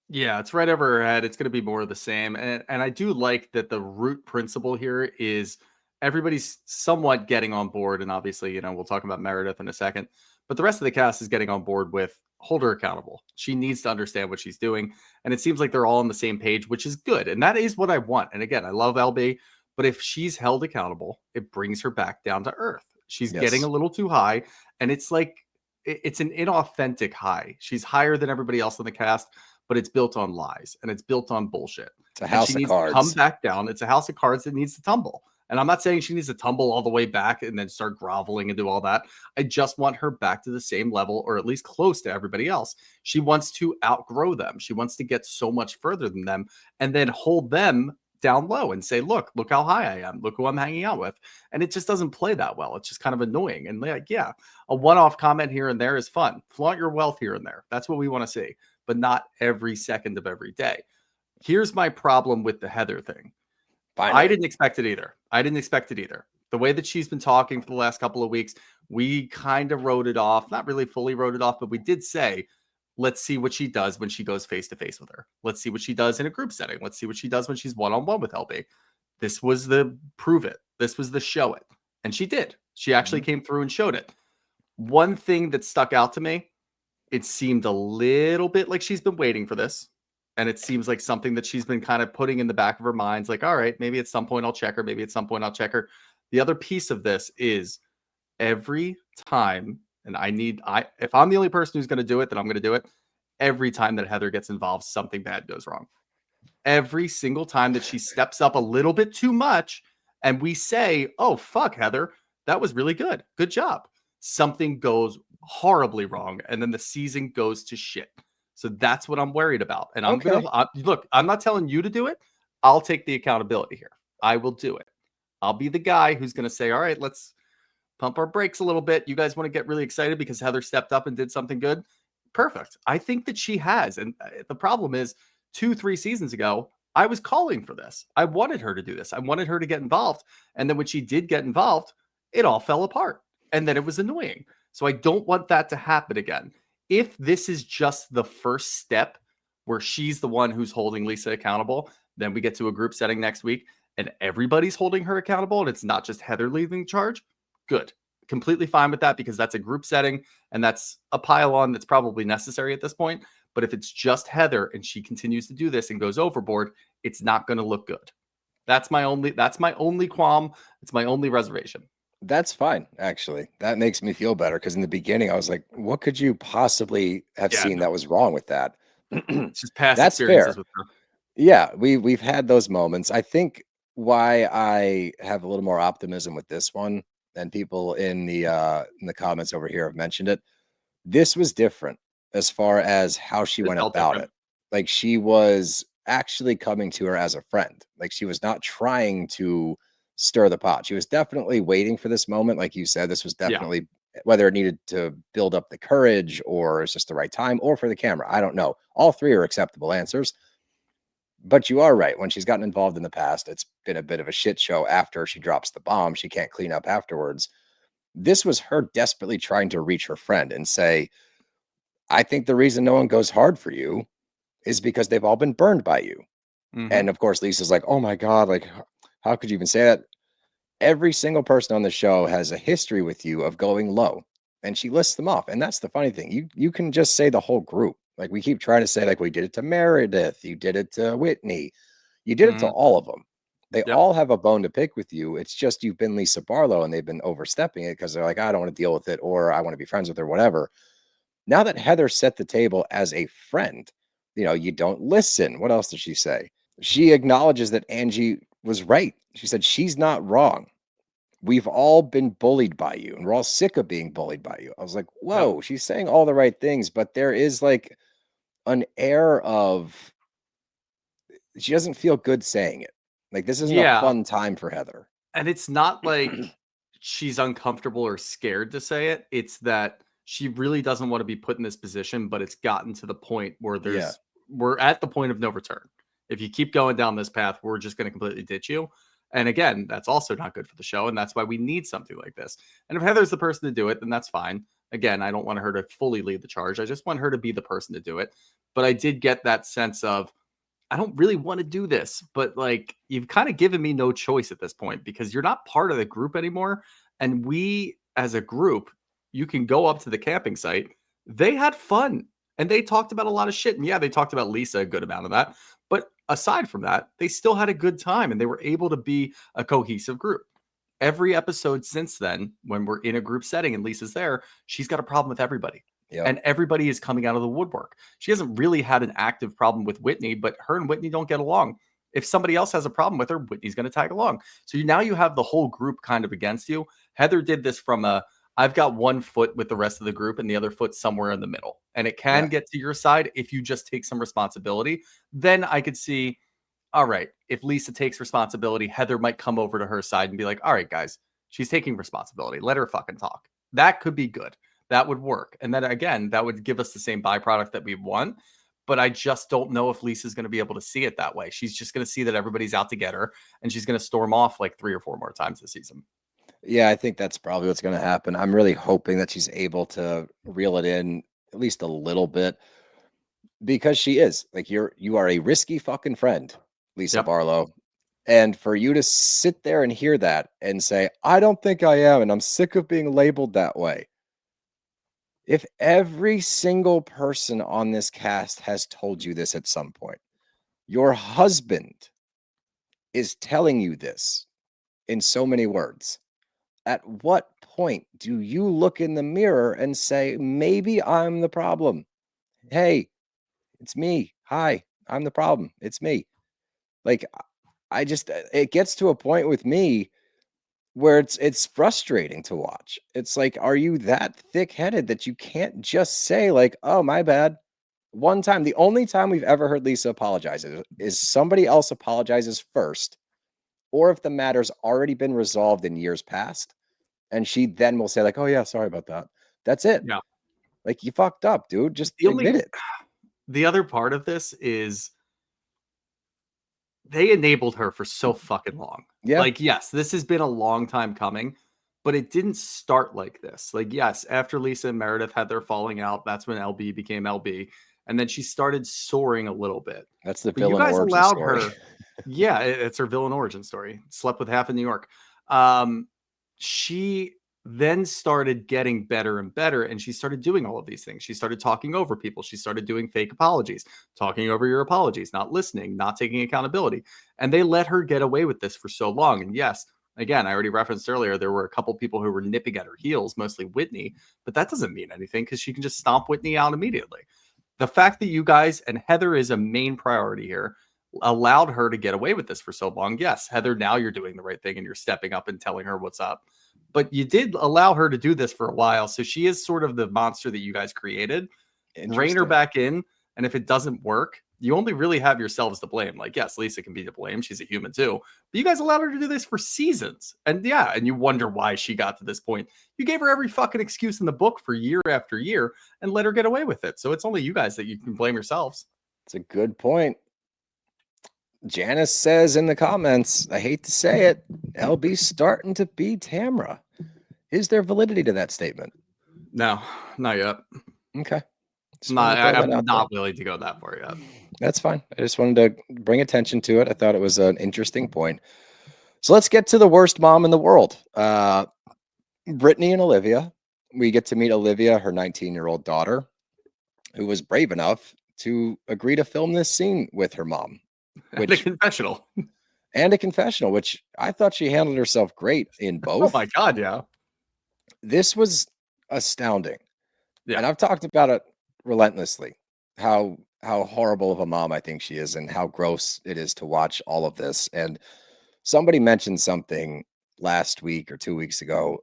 Yeah, it's right over her head. It's going to be more of the same. And I do like that the root principle here is everybody's somewhat getting on board. And obviously, we'll talk about Meredith in a second, but the rest of the cast is getting on board with hold her accountable. She needs to understand what she's doing. And it seems like they're all on the same page, which is good. And that is what I want. And again, I love LB, but if she's held accountable, it brings her back down to earth. She's getting Yes. a little too high. And it's like, it's an inauthentic high. She's higher than everybody else in the cast, but it's built on lies and it's built on bullshit. It's a And she house of needs to come cards. back down. It's a house of cards that needs to tumble. And I'm not saying she needs to tumble all the way back and then start groveling and do all that. I just want her back to the same level or at least close to everybody else. She wants to outgrow them. She wants to get so much further than them and then hold them down low and say, look how high I am. Look who I'm hanging out with. And it just doesn't play that well. It's just kind of annoying. And like, yeah, a one-off comment here and there is fun. Flaunt your wealth here and there. That's what we want to see, but not every second of every day. Here's my problem with the Heather thing. Finally. I didn't expect it either. The way that she's been talking for the last couple of weeks, we kind of wrote it off. Not really fully wrote it off, but we did say, let's see what she does when she goes face to face with her. Let's see what she does in a group setting. Let's see what she does when she's one-on-one with LB. This was the prove it. This was the show it. And she did. She actually came through and showed it. One thing that stuck out to me, it seemed a little bit like she's been waiting for this. And it seems like something that she's been kind of putting in the back of her mind. Like, all right, maybe at some point I'll check her. Maybe at some point I'll check her. The other piece of this is every time, and if I'm the only person who's going to do it, then I'm going to do it. Every time that Heather gets involved, something bad goes wrong. Every single time that she steps up a little bit too much and we say, oh, fuck, Heather, that was really good. Good job. Something goes horribly wrong. And then the season goes to shit. So that's what I'm worried about. And look, I'm not telling you to do it. I'll take the accountability here. I will do it. I'll be the guy who's going to say, all right, let's pump our brakes a little bit. You guys want to get really excited because Heather stepped up and did something good? Perfect. I think that she has. And the problem is 2-3 seasons ago, I was calling for this. I wanted her to do this. I wanted her to get involved. And then when she did get involved, it all fell apart. And then it was annoying. So I don't want that to happen again. If this is just the first step where she's the one who's holding Lisa accountable, then we get to a group setting next week and everybody's holding her accountable and it's not just Heather leading charge. Good. Completely fine with that because that's a group setting and that's a pile on that's probably necessary at this point. But if it's just Heather and she continues to do this and goes overboard, it's not going to look good. That's my only qualm. It's my only reservation. That's fine, actually. That makes me feel better because in the beginning I was like, what could you possibly have seen that was wrong with that? It's just past That's experiences fair. with her. Yeah, we've had those moments. I think why I have a little more optimism with this one, and people in the comments over here have mentioned it. This was different as far as how she went about it. Like she was actually coming to her as a friend. Like she was not trying to stir the pot. She was definitely waiting for this moment. Like you said, this was definitely whether it needed to build up the courage or it's just the right time or for the camera. I don't know. All three are acceptable answers. But you are right. When she's gotten involved in the past, it's been a bit of a shit show after she drops the bomb. She can't clean up afterwards. This was her desperately trying to reach her friend and say, I think the reason no one goes hard for you is because they've all been burned by you. Mm-hmm. And of course, Lisa's like, oh my God, like, how could you even say that? Every single person on the show has a history with you of going low. And she lists them off. And that's the funny thing. You can just say the whole group. Like we keep trying to say, like, we did it to Meredith, you did it to Whitney, you did it to all of them. They all have a bone to pick with you. It's just you've been Lisa Barlow and they've been overstepping it because they're like, I don't want to deal with it, or I want to be friends with her, whatever. Now that Heather set the table as a friend, you don't listen. What else did she say? She acknowledges that Angie was right. She said, she's not wrong. We've all been bullied by you and we're all sick of being bullied by you. I was like, whoa, she's saying all the right things, but there is like an air of she doesn't feel good saying it. Like this isn't a fun time for Heather. And it's not like she's uncomfortable or scared to say it. It's that she really doesn't want to be put in this position, but it's gotten to the point where we're at the point of no return. If you keep going down this path, we're just going to completely ditch you. And again, that's also not good for the show. And that's why we need something like this. And if Heather's the person to do it, then that's fine. Again, I don't want her to fully lead the charge. I just want her to be the person to do it. But I did get that sense of, I don't really want to do this, but like you've kind of given me no choice at this point because you're not part of the group anymore. And we as a group, you can go up to the camping site. They had fun and they talked about a lot of shit. And yeah, they talked about Lisa a good amount of that. But aside from that, they still had a good time and they were able to be a cohesive group. Every episode since then, when we're in a group setting and Lisa's there, she's got a problem with everybody. Yep. And everybody is coming out of the woodwork. She hasn't really had an active problem with Whitney, but her and Whitney don't get along. If somebody else has a problem with her, Whitney's going to tag along. So now you have the whole group kind of against you. Heather did this from I've got one foot with the rest of the group and the other foot somewhere in the middle. And it can get to your side if you just take some responsibility. Then I could see, all right, if Lisa takes responsibility, Heather might come over to her side and be like, all right, guys, she's taking responsibility. Let her fucking talk. That could be good. That would work. And then again, that would give us the same byproduct that we want. But I just don't know if Lisa's going to be able to see it that way. She's just going to see that everybody's out to get her and she's going to storm off like 3 or 4 more times this season. Yeah, I think that's probably what's going to happen. I'm really hoping that she's able to reel it in at least a little bit because she is like, you are a risky fucking friend, Lisa Barlow. And for you to sit there and hear that and say, I don't think I am, and I'm sick of being labeled that way. If every single person on this cast has told you this at some point, your husband is telling you this in so many words, At what point do you look in the mirror and say, maybe I'm the problem? Hey, it's me. Hi, I'm the problem. It's me. Like, I just, it gets to a point with me where it's frustrating to watch. It's like, are you that thick-headed that you can't just say like, "Oh, my bad." One time, the only time we've ever heard Lisa apologize is somebody else apologizes first, or if the matter's already been resolved in years past, and she then will say like, "Oh yeah, sorry about that." That's it. Yeah. Like, you fucked up, dude. Just The admit it. the other part of this is they enabled her for so fucking long. Yeah. Like, yes, this has been a long time coming, but it didn't start like this. Like, yes, after Lisa and Meredith had their falling out, that's when LB became LB. And then she started soaring a little bit. That's the But you villain guys origin allowed story. her. Yeah, it's her villain origin story. Slept with half of New York. She then started getting better and better, and she started doing all of these things. She started talking over people. She started doing fake apologies, talking over your apologies, not listening, not taking accountability. And they let her get away with this for so long. And yes, again, I already referenced earlier, there were a couple people who were nipping at her heels, mostly Whitney, but that doesn't mean anything because she can just stomp Whitney out immediately. The fact that you guys, and Heather is a main priority here, allowed her to get away with this for so long. Yes, Heather, now you're doing the right thing and you're stepping up and telling her what's up. But you did allow her to do this for a while. So she is sort of the monster that you guys created. Rein her back in. And if it doesn't work, you only really have yourselves to blame. Like, yes, Lisa can be to blame. She's a human too. But you guys allowed her to do this for seasons. And yeah, and you wonder why she got to this point. You gave her every fucking excuse in the book for year after year and let her get away with it. So it's only you guys that you can blame yourselves. It's a good point. Janice says in the comments, I hate to say it, LB's starting to be Tamra. Is there validity to that statement? No, not yet. Okay. I'm not willing to go that far yet. That's fine. I just wanted to bring attention to it. I thought it was an interesting point. So let's get to the worst mom in the world. Brittani and Olivia. We get to meet Olivia, her 19-year-old daughter, who was brave enough to agree to film this scene with her mom. And a confessional. And a confessional, which I thought she handled herself great in both. Oh my God, yeah. This was astounding. Yeah. And I've talked about it relentlessly, how horrible of a mom I think she is and how gross it is to watch all of this. And somebody mentioned something last week or 2 weeks ago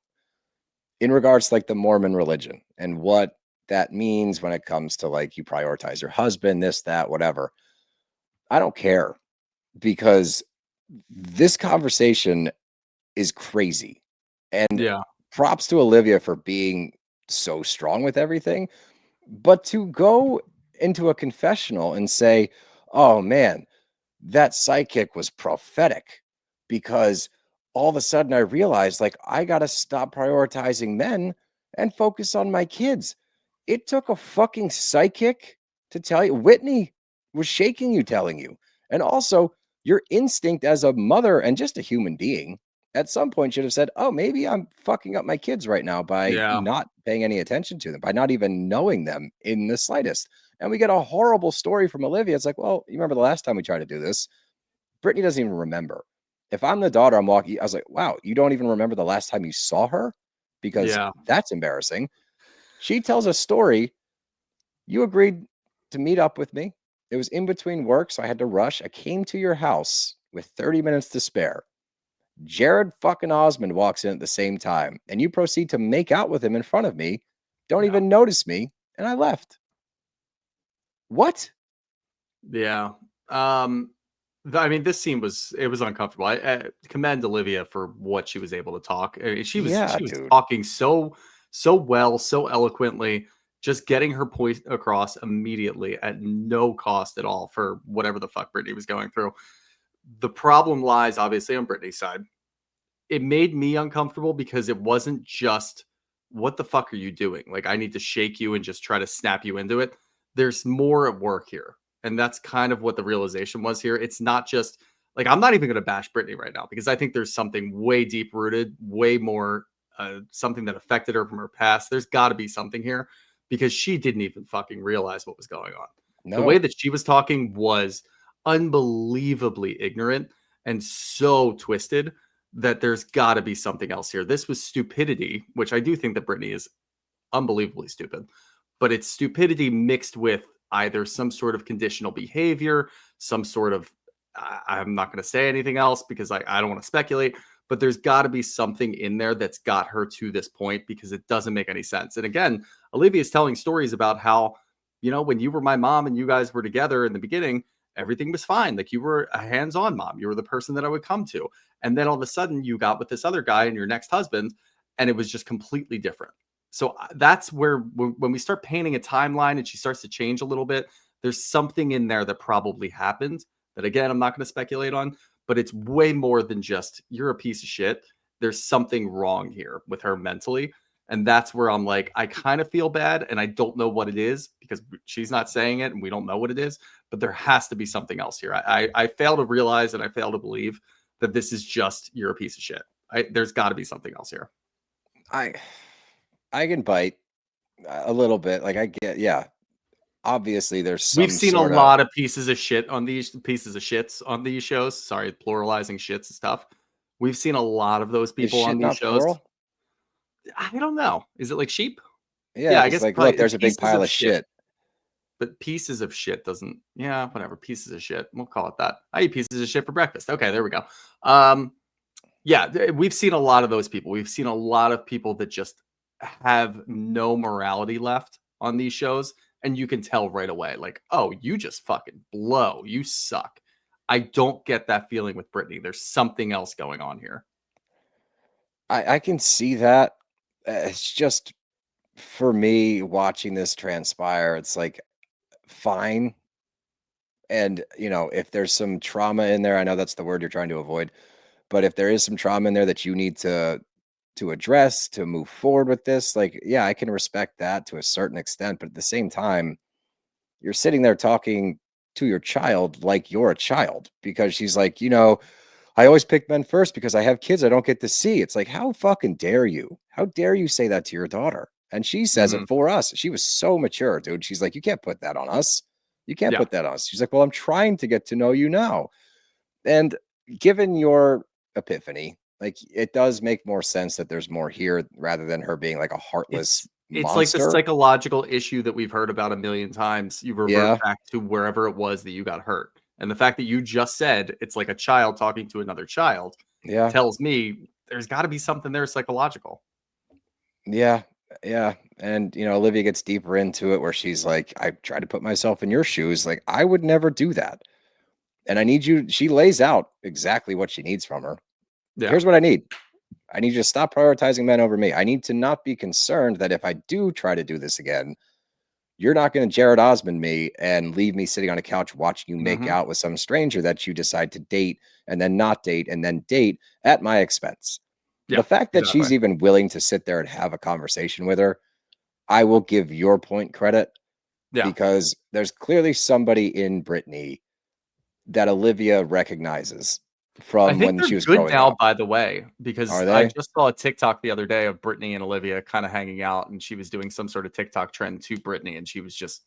in regards to like the Mormon religion and what that means when it comes to like you prioritize your husband, this, that, whatever. I don't care because this conversation is crazy. And yeah, props to Olivia for being so strong with everything. But to go into a confessional and say, oh man, that psychic was prophetic because all of a sudden I realized like I got to stop prioritizing men and focus on my kids. It took a fucking psychic to tell you. Whitney was shaking you, telling you. And also your instinct as a mother and just a human being at some point should have said, oh, maybe I'm fucking up my kids right now by not paying any attention to them, by not even knowing them in the slightest. And we get a horrible story from Olivia. It's like, well, you remember the last time we tried to do this? Brittani doesn't even remember. If I'm the daughter, I'm walking. I was like, wow, you don't even remember the last time you saw her? Because that's embarrassing. She tells a story. You agreed to meet up with me. It was in between work, so I had to rush. I came to your house with 30 minutes to spare. Jared fucking Osmond walks in at the same time, and you proceed to make out with him in front of me. Don't even notice me, and I left. What? Yeah. I mean, this scene was uncomfortable. I commend Olivia for what she was able to talk. I mean, she was talking so well, so eloquently, just getting her point across immediately at no cost at all for whatever the fuck Brittani was going through. The problem lies obviously on Brittany's side. It made me uncomfortable because it wasn't just what the fuck are you doing? Like, I need to shake you and just try to snap you into it. There's more at work here. And that's kind of what the realization was here. It's not just like, I'm not even going to bash Brittani right now because I think there's something way deep rooted, way more something that affected her from her past. There's got to be something here because she didn't even fucking realize what was going on. No. The way that she was talking was unbelievably ignorant and so twisted that there's got to be something else here. This was stupidity, which I do think that Brittani is unbelievably stupid, but it's stupidity mixed with either some sort of conditional behavior, some sort of, I'm not going to say anything else because I don't want to speculate, but there's got to be something in there that's got her to this point because it doesn't make any sense. And again, Olivia is telling stories about how, you know, when you were my mom and you guys were together in the beginning, everything was fine. Like you were a hands-on mom. You were the person that I would come to. And then all of a sudden you got with this other guy and your next husband, and it was just completely different. So that's where when we start painting a timeline and she starts to change a little bit, there's something in there that probably happened that, again, I'm not going to speculate on, but it's way more than just you're a piece of shit. There's something wrong here with her mentally. And that's where I'm like, I kind of feel bad and I don't know what it is because she's not saying it and we don't know what it is, but there has to be something else here. I fail to realize and I fail to believe that this is just you're a piece of shit. There's got to be something else here. I can bite a little bit. Like I get, yeah. Obviously, there's some we've seen a lot of pieces of shit on these shits on these shows. Sorry, pluralizing shits and stuff. We've seen a lot of those people on these shows. Plural? I don't know. Is it like sheep? Yeah, I guess like look, there's a big pile of shit. But pieces of shit doesn't. Yeah, whatever. Pieces of shit. We'll call it that. I eat pieces of shit for breakfast. Okay, there we go. Yeah, we've seen a lot of those people. We've seen a lot of people that just have no morality left on these shows. And you can tell right away, like, oh, you just fucking blow. You suck. I don't get that feeling with Brittani. There's something else going on here. I can see that. It's just, for me, watching this transpire, it's like, fine. And, you know, if there's some trauma in there, I know that's the word you're trying to avoid, but if there is some trauma in there that you need to address, to move forward with this, like, yeah, I can respect that to a certain extent. But at the same time, you're sitting there talking to your child like you're a child, because she's like, you know, I always pick men first because I have kids I don't get to see. It's like, how fucking dare you? How dare you say that to your daughter? And she says it for us. She was so mature, dude. She's like, you can't put that on us. You can't put that on us. She's like, well, I'm trying to get to know you now. And given your epiphany, like, it does make more sense that there's more here rather than her being like a heartless it's monster. like the psychological issue that we've heard about a million times. You revert back to wherever it was that you got hurt. And the fact that you just said it's like a child talking to another child tells me there's got to be something there psychological. Yeah. Yeah. And, you know, Olivia gets deeper into it where she's like, I try to put myself in your shoes. Like, I would never do that. And I need you. She lays out exactly what she needs from her. Yeah. Here's what I need. I need you to stop prioritizing men over me. I need to not be concerned that if I do try to do this again, you're not going to Jared Osmond me and leave me sitting on a couch watching you make out with some stranger that you decide to date and then not date and then date at my expense. Yeah, the fact that she's even willing to sit there and have a conversation with her, I will give your point credit, because there's clearly somebody in Brittani that Olivia recognizes from when she was growing now, up. By the way, because I just saw a TikTok the other day of Brittani and Olivia kind of hanging out, and she was doing some sort of TikTok trend to Brittani, and she was just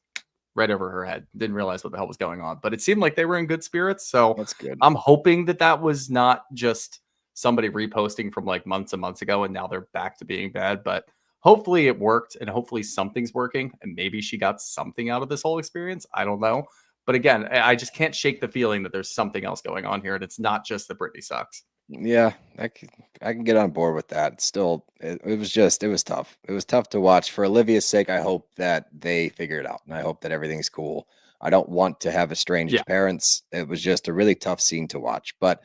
right over her head. Didn't realize what the hell was going on, but it seemed like they were in good spirits. So that's good. I'm hoping that was not just somebody reposting from like months and months ago, and now they're back to being bad. But hopefully it worked, and hopefully something's working, and maybe she got something out of this whole experience. I don't know. But again, I just can't shake the feeling that there's something else going on here, and it's not just that Brittani sucks. Yeah, I can get on board with that. Still, it was tough. It was tough to watch. For Olivia's sake, I hope that they figure it out, and I hope that everything's cool. I don't want to have estranged parents. It was just a really tough scene to watch. But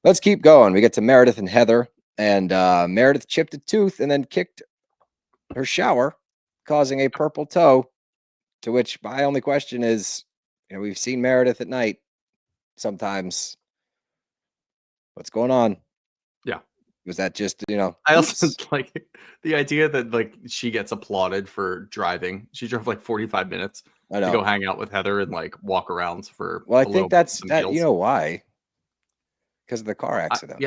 let's keep going. We get to Meredith and Heather, and Meredith chipped a tooth and then kicked her shower, causing a purple toe, to which my only question is, you know, we've seen Meredith at night sometimes. What's going on? Yeah. Was that just, you know? I also like the idea that like she gets applauded for driving. She drove like 45 minutes to go hang out with Heather and like walk around for. Well, I think that's that. You know why? Because of the car accident.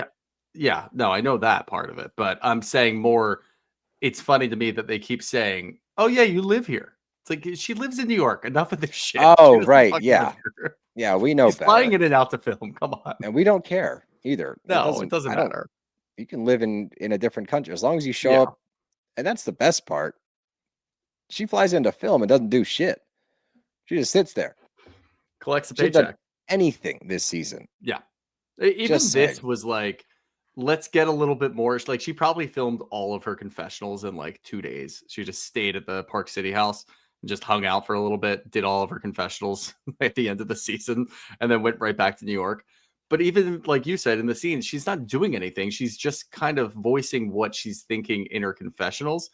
Yeah. No, I know that part of it, but I'm saying more. It's funny to me that they keep saying, "Oh yeah, you live here." It's like she lives in New York. Enough of this shit. Oh right, yeah, yeah. We know. She's flying in and out to film. Come on, and we don't care. either. No, it doesn't matter. You can live in a different country as long as you show up. And that's the best part. She flies into film and doesn't do shit. She just sits there. Collects a She hasn't paycheck. done anything this season. Yeah. Even Just this saying. was like, let's get a little bit more. Like, she probably filmed all of her confessionals in like 2 days. She just stayed at the Park City house and just hung out for a little bit, did all of her confessionals at the end of the season, and then went right back to New York. But even like you said in the scenes, she's not doing anything. She's just kind of voicing what she's thinking in her confessionals.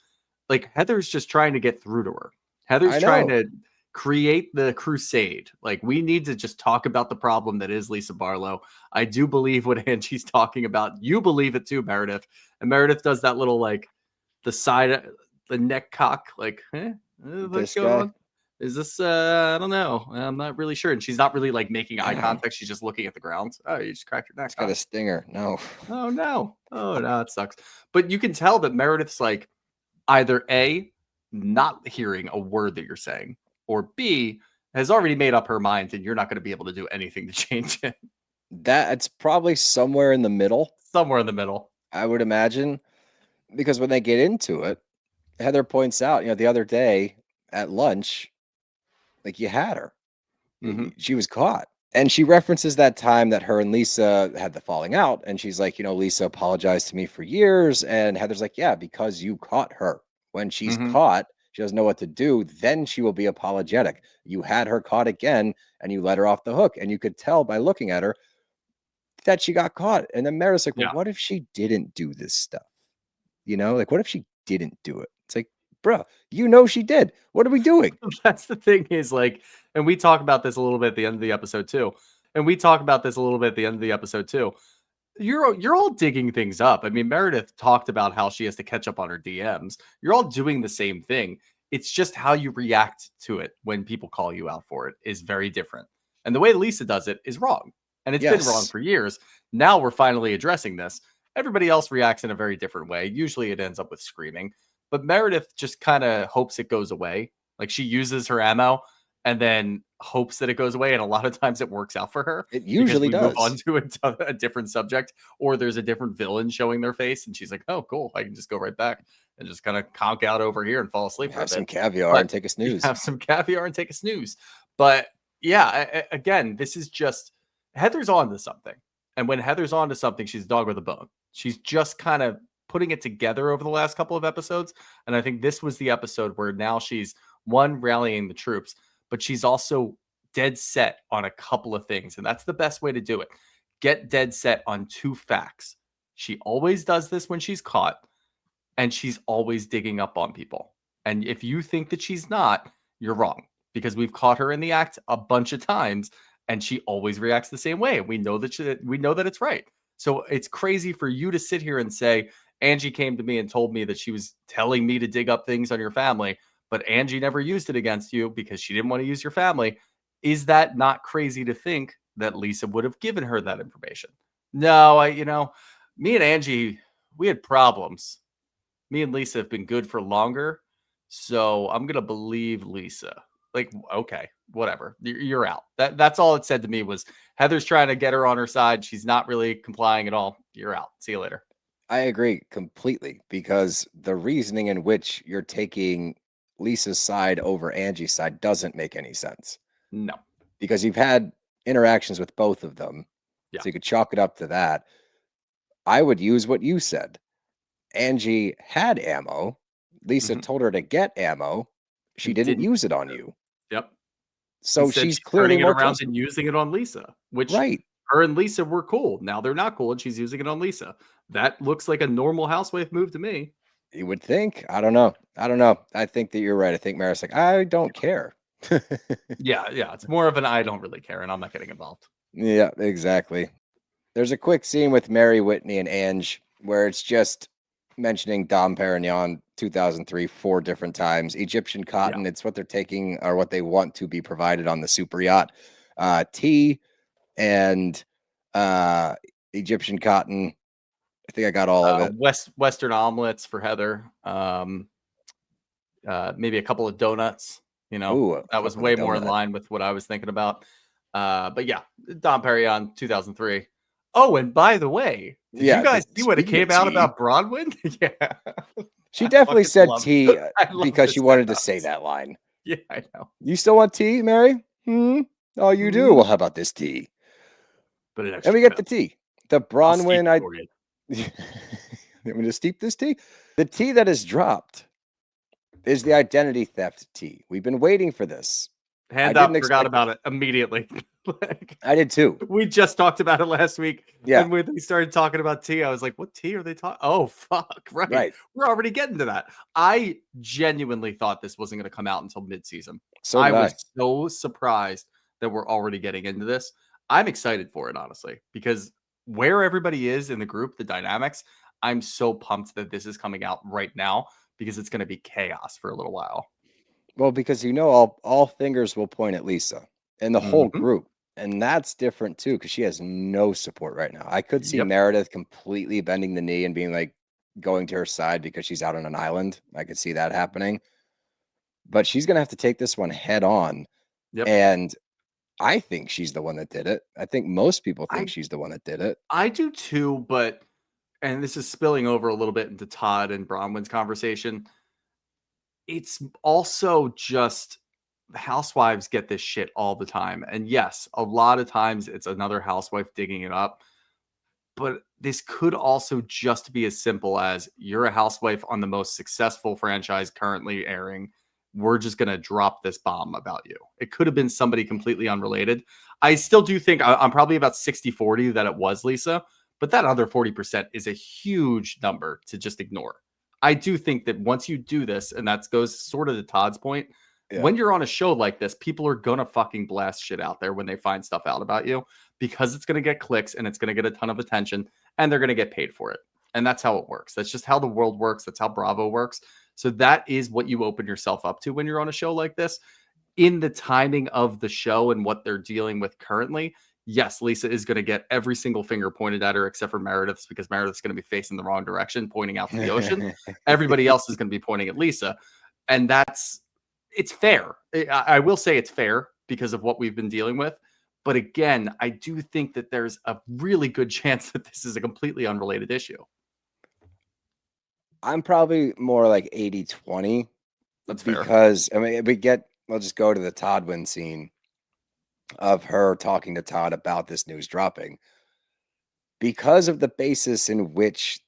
Like, Heather's just trying to get through to her. Heather's trying to create the crusade. Like, we need to just talk about the problem that is Lisa Barlow. I do believe what Angie's talking about. You believe it too, Meredith. And Meredith does that little, like, the neck cock, like, what's going on? Is this, I don't know. I'm not really sure. And she's not really like making eye contact. She's just looking at the ground. Oh, you just cracked your neck. It's got a stinger. No. Oh, no. Oh, no, it sucks. But you can tell that Meredith's like either A, not hearing a word that you're saying, or B, has already made up her mind and you're not going to be able to do anything to change it. That's probably somewhere in the middle. Somewhere in the middle, I would imagine. Because when they get into it, Heather points out, the other day at lunch, like, you had her. Mm-hmm. She was caught. And she references that time that her and Lisa had the falling out. And she's like, Lisa apologized to me for years. And Heather's like, yeah, because you caught her. When she's caught, she doesn't know what to do. Then she will be apologetic. You had her caught again and you let her off the hook. And you could tell by looking at her that she got caught. And then Meredith's like, well, what if she didn't do this stuff? Like, what if she didn't do it? It's like, bro, she did. What are we doing? That's the thing is, like, and we talk about this a little bit at the end of the episode too. You're all digging things up. I mean, Meredith talked about how she has to catch up on her DMs. You're all doing the same thing. It's just how you react to it when people call you out for it is very different. And the way Lisa does it is wrong. And it's been wrong for years. Now we're finally addressing this. Everybody else reacts in a very different way. Usually it ends up with screaming. But Meredith just kind of hopes it goes away. Like, she uses her ammo and then hopes that it goes away. And a lot of times it works out for her. It usually does. Move on to a different subject, or there's a different villain showing their face. And she's like, oh, cool. I can just go right back and just kind of conk out over here and fall asleep. Have some caviar and take a snooze. But yeah, again, this is just Heather's on to something. And when Heather's on to something, she's a dog with a bone. She's just kind of putting it together over the last couple of episodes. And I think this was the episode where now she's, one, rallying the troops, but she's also dead set on a couple of things. And that's the best way to do it. Get dead set on 2 facts. She always does this when she's caught, and she's always digging up on people. And if you think that she's not, you're wrong, because we've caught her in the act a bunch of times, and she always reacts the same way. We know that it's right. So it's crazy for you to sit here and say, Angie came to me and told me that she was telling me to dig up things on your family, but Angie never used it against you because she didn't want to use your family. Is that not crazy to think that Lisa would have given her that information? No, me and Angie, we had problems. Me and Lisa have been good for longer, so I'm going to believe Lisa. Like, okay, whatever. You're out. That's all it said to me was Heather's trying to get her on her side. She's not really complying at all. You're out. See you later. I agree completely, because the reasoning in which you're taking Lisa's side over Angie's side doesn't make any sense. No. Because you've had interactions with both of them. Yeah. So you could chalk it up to that. I would use what you said. Angie had ammo. Lisa told her to get ammo. She didn't use it on you. Yep. So she's clearly more around and using it on Lisa, which her and Lisa were cool. Now they're not cool, and she's using it on Lisa. That looks like a normal housewife move to me. You would think. I don't know. I think that you're right. I think Meredith's like, I don't care. Yeah. It's more of an I don't really care, and I'm not getting involved. Yeah, exactly. There's a quick scene with Mary, Whitney, and Ange where it's just mentioning Dom Perignon 2003 4 different times. Egyptian cotton, it's what they're taking or what they want to be provided on the super yacht. Tea and Egyptian cotton. I think I got all of it. Western omelets for Heather. Maybe a couple of donuts. That was way more in line with what I was thinking about. But yeah, Dom Perignon 2003. Oh, and by the way, did you guys see when it came out about Bronwyn? Yeah. She definitely said tea because she wanted to say that line. Yeah, I know. You still want tea, Mary? Oh, you do? Well, how about this tea? And we get the tea. The Bronwyn, I'm going to steep this tea. The tea that is dropped is the identity theft tea. We've been waiting for this. Hand up, forgot about it immediately. I did too. We just talked about it last week. Yeah. And when we started talking about tea, I was like, what tea are they talking? Oh, fuck. Right. We're already getting to that. I genuinely thought this wasn't going to come out until mid-season. So I was so surprised that we're already getting into this. I'm excited for it, honestly, because where everybody is in the group, the dynamics, I'm so pumped that this is coming out right now because it's going to be chaos for a little while. Well, because all fingers will point at Lisa and the whole group. And that's different too, because she has no support right now. I could see Meredith completely bending the knee and being like going to her side because she's out on an island. I could see that happening. But she's going to have to take this one head on. And I think she's the one that did it. I think most people think she's the one that did it. I do too, and this is spilling over a little bit into Todd and Bronwyn's conversation. It's also just housewives get this shit all the time. And yes, a lot of times it's another housewife digging it up. But this could also just be as simple as you're a housewife on the most successful franchise currently airing. We're just going to drop this bomb about you. It could have been somebody completely unrelated. I still do think I'm probably about 60-40 that it was Lisa, but that other 40% is a huge number to just ignore. I do think that once you do this, and that goes sort of to Todd's point, when you're on a show like this, people are going to fucking blast shit out there when they find stuff out about you because it's going to get clicks and it's going to get a ton of attention and they're going to get paid for it. And that's how it works. That's just how the world works. That's how Bravo works. So that is what you open yourself up to when you're on a show like this. In the timing of the show and what they're dealing with currently, yes, Lisa is going to get every single finger pointed at her except for Meredith's, because Meredith's going to be facing the wrong direction, pointing out to the ocean. Everybody else is going to be pointing at Lisa. And it's fair. I will say it's fair because of what we've been dealing with. But again, I do think that there's a really good chance that this is a completely unrelated issue. I'm probably more like 80-20. That's fair. Because, I mean, we'll just go to the Toddwyn scene of her talking to Todd about this news dropping. Because of the basis in which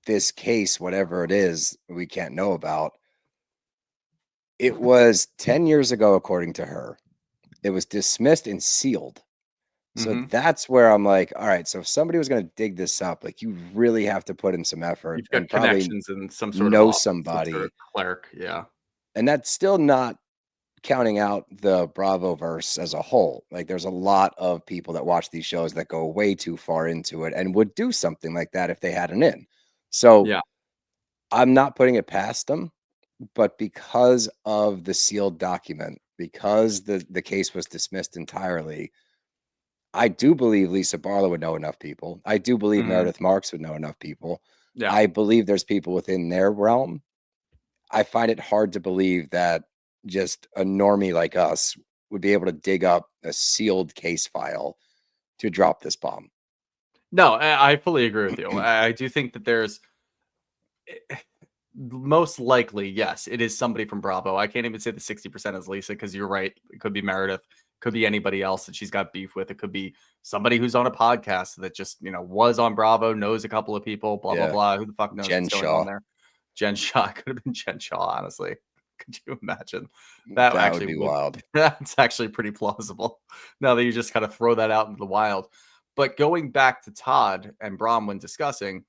this case, whatever it is, we can't know about, it was 10 years ago, according to her. It was dismissed and sealed. So that's where I'm like, all right, so if somebody was going to dig this up, like you really have to put in some effort. You've got and probably connections and some sort know of somebody. Some sort of clerk, yeah. And that's still not counting out the Bravo-verse as a whole. Like there's a lot of people that watch these shows that go way too far into it and would do something like that if they had an in. So I'm not putting it past them, but because of the sealed document, because the case was dismissed entirely, I do believe Lisa Barlow would know enough people. I do believe Meredith Marks would know enough people. Yeah. I believe there's people within their realm. I find it hard to believe that just a normie like us would be able to dig up a sealed case file to drop this bomb. No, I fully agree with you. I do think that there's most likely, yes, it is somebody from Bravo. I can't even say the 60% is Lisa because you're right. It could be Meredith. Could be anybody else that she's got beef with. It could be somebody who's on a podcast that just, was on Bravo, knows a couple of people, blah, blah, blah. Who the fuck knows what's going on there? Jen Shaw. Could have been Jen Shaw, honestly. Could you imagine? That actually would be wild. That's actually pretty plausible. Now that you just kind of throw that out into the wild. But going back to Todd and Bronwyn discussing,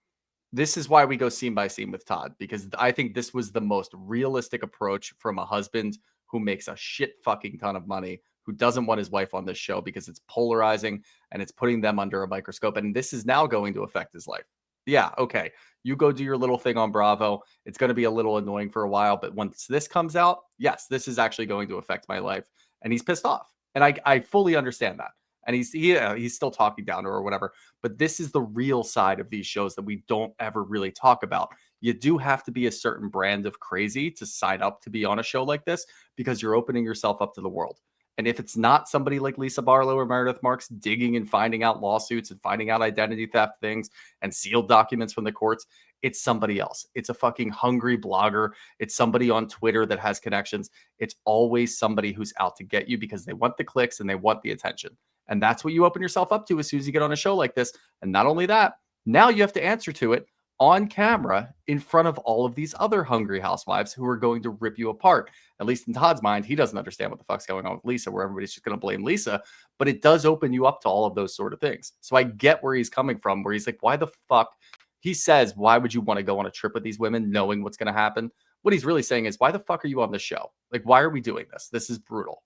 this is why we go scene by scene with Todd, because I think this was the most realistic approach from a husband who makes a shit fucking ton of money, who doesn't want his wife on this show because it's polarizing and it's putting them under a microscope. And this is now going to affect his life. Yeah, okay. You go do your little thing on Bravo. It's going to be a little annoying for a while, but once this comes out, yes, this is actually going to affect my life. And he's pissed off. And I fully understand that. And he's still talking down to her or whatever. But this is the real side of these shows that we don't ever really talk about. You do have to be a certain brand of crazy to sign up to be on a show like this because you're opening yourself up to the world. And if it's not somebody like Lisa Barlow or Meredith Marks digging and finding out lawsuits and finding out identity theft things and sealed documents from the courts, it's somebody else. It's a fucking hungry blogger. It's somebody on Twitter that has connections. It's always somebody who's out to get you because they want the clicks and they want the attention. And that's what you open yourself up to as soon as you get on a show like this. And not only that, now you have to answer to it on camera in front of all of these other hungry housewives who are going to rip you apart. At least in Todd's mind, he doesn't understand what the fuck's going on with Lisa, where everybody's just going to blame Lisa. But it does open you up to all of those sort of things. So I get where he's coming from, where he's like, why the fuck? He says, why would you want to go on a trip with these women knowing what's going to happen? What he's really saying is, why the fuck are you on this show? Like, why are we doing this? This is brutal.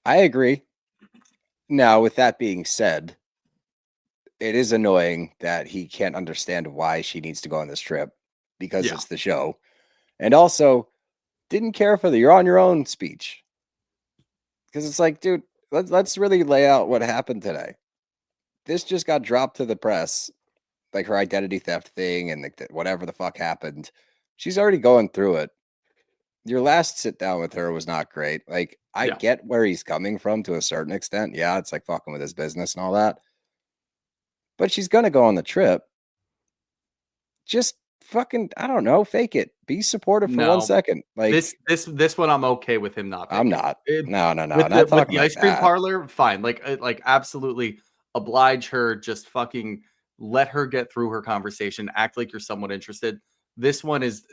I agree. Now, with that being said, it is annoying that he can't understand why she needs to go on this trip because it's the show. And also didn't care for the "you're on your own" speech. Because it's like, dude, let's really lay out what happened today. This just got dropped to the press, like her identity theft thing and whatever the fuck happened. She's already going through it. Your last sit down with her was not great. Like, I get where he's coming from to a certain extent. Yeah, it's like fucking with his business and all that. But she's going to go on the trip. Just fucking, I don't know, fake it. Be supportive for 1 second. Like this one, I'm okay with him not. I'm not. No. With the ice cream parlor, fine. Like absolutely oblige her. Just fucking let her get through her conversation. Act like you're somewhat interested. This one is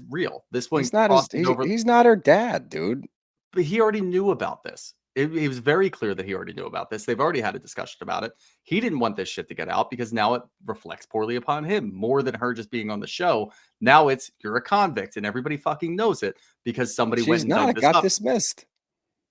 real. This one he's not her dad, dude. But he already knew about this. It was very clear that he already knew about this. They've already had a discussion about it. He didn't want this shit to get out because now it reflects poorly upon him more than her just being on the show. Now it's, you're a convict and everybody fucking knows it because somebody went and dug this up. Dismissed.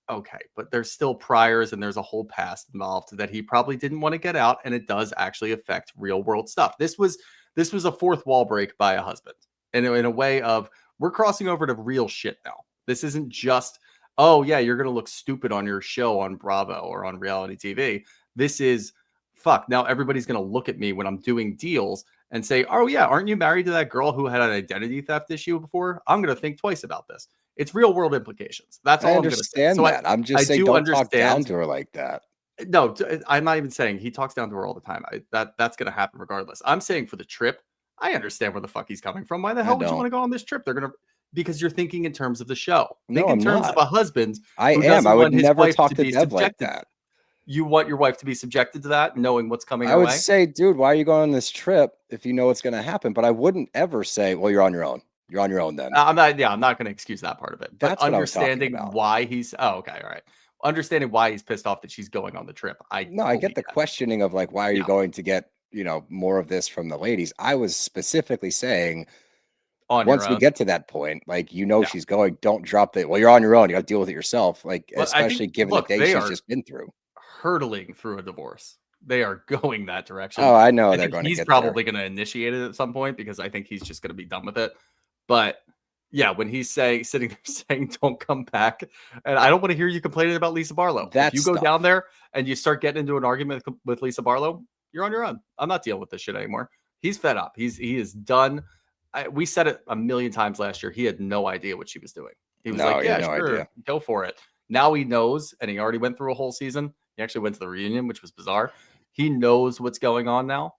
Okay, but there's still priors and there's a whole past involved that he probably didn't want to get out, and it does actually affect real world stuff. This was a fourth wall break by a husband, and in a way of, we're crossing over to real shit now. This isn't just, oh yeah, you're going to look stupid on your show on Bravo or on reality TV. This is, fuck, now everybody's going to look at me when I'm doing deals and say, oh yeah, aren't you married to that girl who had an identity theft issue before? I'm going to think twice about this. It's real world implications. That's all I'm going to say. So I'm just saying, don't talk down to her like that. No, I'm not even saying he talks down to her all the time. That's going to happen regardless. I'm saying for the trip, I understand where the fuck he's coming from. Why the hell would you want to go on this trip? Because you're thinking in terms of the show. Think in terms of a husband. I am. I would never talk to Dev like that. You want your wife to be subjected to that, knowing what's coming I her would way? say, dude, why are you going on this trip if you know what's going to happen? But I wouldn't ever say, well, you're on your own. You're on your own then. I'm not going to excuse that part of it. But That's understanding why he's, okay, all right. Understanding why he's pissed off that she's going on the trip. I get the questioning of like, why are you going to get, more of this from the ladies? I was specifically saying, once we get to that point, like, she's going, don't drop the, well, you're on your own. You got to deal with it yourself. Like, especially given the day she's just been through. Hurtling through a divorce. They are going that direction. Oh, I know they're going to. He's probably going to initiate it at some point because I think he's just going to be done with it. But yeah, when he's sitting there saying, don't come back. And I don't want to hear you complaining about Lisa Barlow. If you go down there and you start getting into an argument with Lisa Barlow, you're on your own. I'm not dealing with this shit anymore. He's fed up. He is done. We said it a million times last year. He had no idea what she was doing. He was like, yeah, sure, go for it. Now he knows, and he already went through a whole season. He actually went to the reunion, which was bizarre. He knows what's going on now,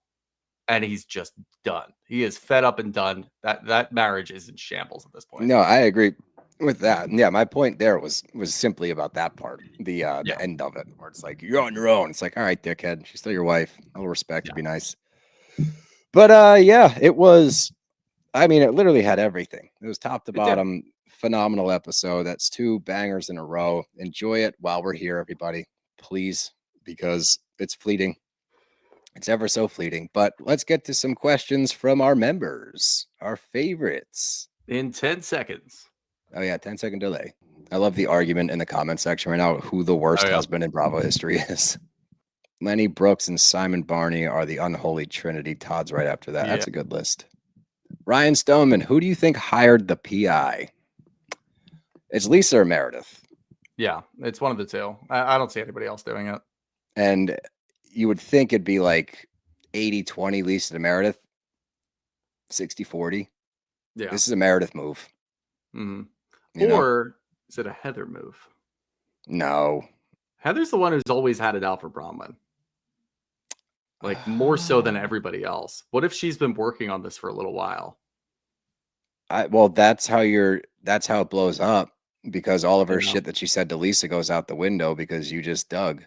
and he's just done. He is fed up and done. That marriage is in shambles at this point. No, I agree with that. Yeah, my point there was simply about that part, the end of it, where it's like, you're on your own. It's like, all right, dickhead, she's still your wife. A little respect would be nice. But it was. I mean, it literally had everything. It was top to bottom. Phenomenal episode. That's 2 bangers in a row. Enjoy it while we're here, everybody. Please, because it's fleeting. It's ever so fleeting. But let's get to some questions from our members, our favorites. In 10 seconds. Oh, yeah, 10-second delay. I love the argument in the comment section right now who the worst husband in Bravo history is. Lenny Brooks and Simon Barney are the unholy trinity. Todd's right after that. That's a good list. Ryan Stoneman, who do you think hired the PI? It's Lisa or Meredith. Yeah, it's one of the two. I don't see anybody else doing it. And you would think it'd be like 80-20 Lisa to Meredith, 60-40. Yeah. This is a Meredith move. Mm-hmm. Or is it a Heather move? No. Heather's the one who's always had it out for Bronwyn. Like, more so than everybody else. What if she's been working on this for a little while? Well, that's how it blows up, because all of her shit that she said to Lisa goes out the window because you just dug.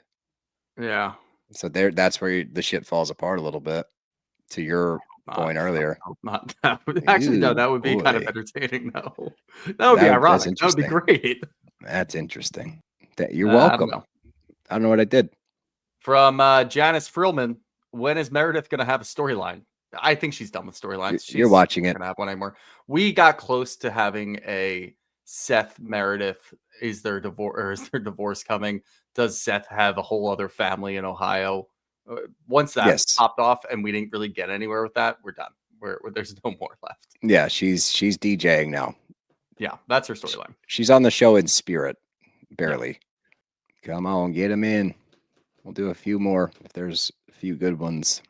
Yeah. So that's where the shit falls apart a little bit, to your point earlier. Not that. Actually, no, that would be kind of entertaining. No, that would be ironic. That would be great. That's interesting. You're welcome. I don't know what I did. From Janice Frillman, when is Meredith going to have a storyline? I think she's done with storylines. You're watching it. Going to have one anymore. We got close to having a Seth Meredith. Is there divorce coming? Does Seth have a whole other family in Ohio? Once that popped off and we didn't really get anywhere with that, we're done. There's no more left. Yeah, she's DJing now. Yeah, that's her storyline. She's on the show in spirit, barely. Yeah. Come on, get him in. We'll do a few more if there's a few good ones.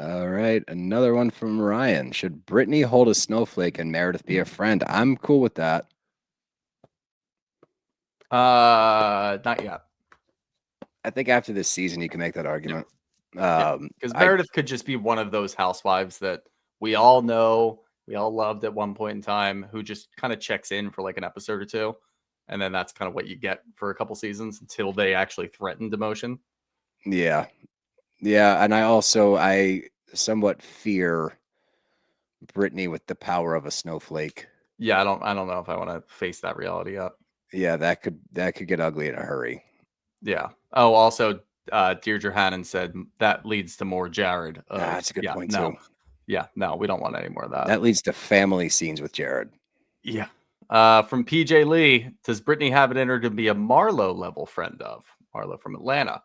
All right, another one from Ryan. Should Brittani hold a snowflake and Meredith be a friend? I'm cool with that. Not yet. I think after this season, you can make that argument. Because Meredith could just be one of those housewives that we all know, we all loved at one point in time, who just kind of checks in for like an episode or two. And then that's kind of what you get for a couple seasons until they actually threaten demotion. Yeah. Yeah. And I somewhat fear Brittani with the power of a snowflake. Yeah, I don't know if I want to face that reality up. Yeah, that could get ugly in a hurry. Yeah. Oh, also, Deirdre Hannon said that leads to more Jared. That's a good point too. Yeah, no, we don't want any more of that. That leads to family scenes with Jared. Yeah. From PJ Lee, does Brittani have it in her to be a Marlow level friend of Marlow from Atlanta?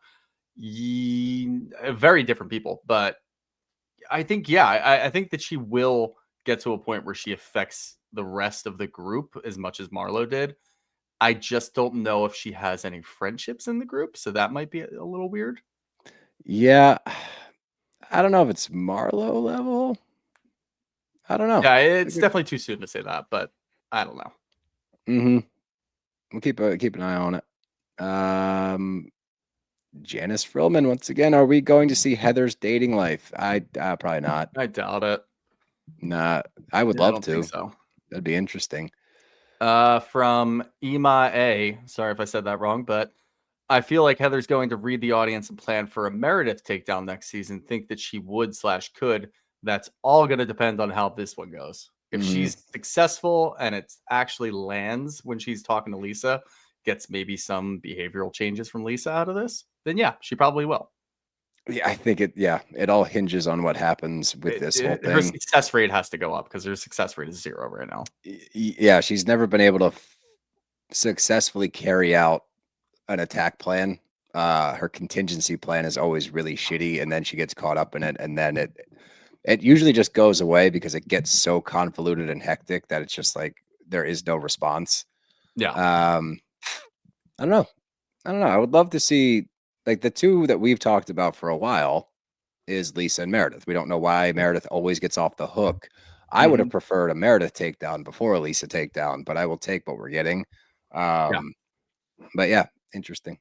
Very different people, but I think I think that she will get to a point where she affects the rest of the group as much as Marlow did. I just don't know if she has any friendships in the group, so that might be a little weird. Yeah. I don't know if it's Marlow level. I don't know. Yeah, it's definitely too soon to say that, but I don't know. Mm-hmm. We'll keep an eye on it. Janice Frillman, once again, are we going to see Heather's dating life? I probably not. I doubt it. Nah, I would love to. Think so. That'd be interesting. From Ema A. Sorry if I said that wrong, but I feel like Heather's going to read the audience and plan for a Meredith takedown next season. Think that she would/could. That's all going to depend on how this one goes. If she's successful and it actually lands when she's talking to Lisa, gets maybe some behavioral changes from Lisa out of this, then yeah, she probably will. Yeah, I think it all hinges on what happens with this whole thing. Her success rate has to go up because her success rate is 0 right now. Yeah, she's never been able to successfully carry out an attack plan. Her contingency plan is always really shitty, and then she gets caught up in it, and then it usually just goes away because it gets so convoluted and hectic that it's just like there is no response. Yeah. I don't know. I would love to see, like, the two that we've talked about for a while is Lisa and Meredith. We don't know why Meredith always gets off the hook. I would have preferred a Meredith takedown before a Lisa takedown, but I will take what we're getting. But yeah, interesting.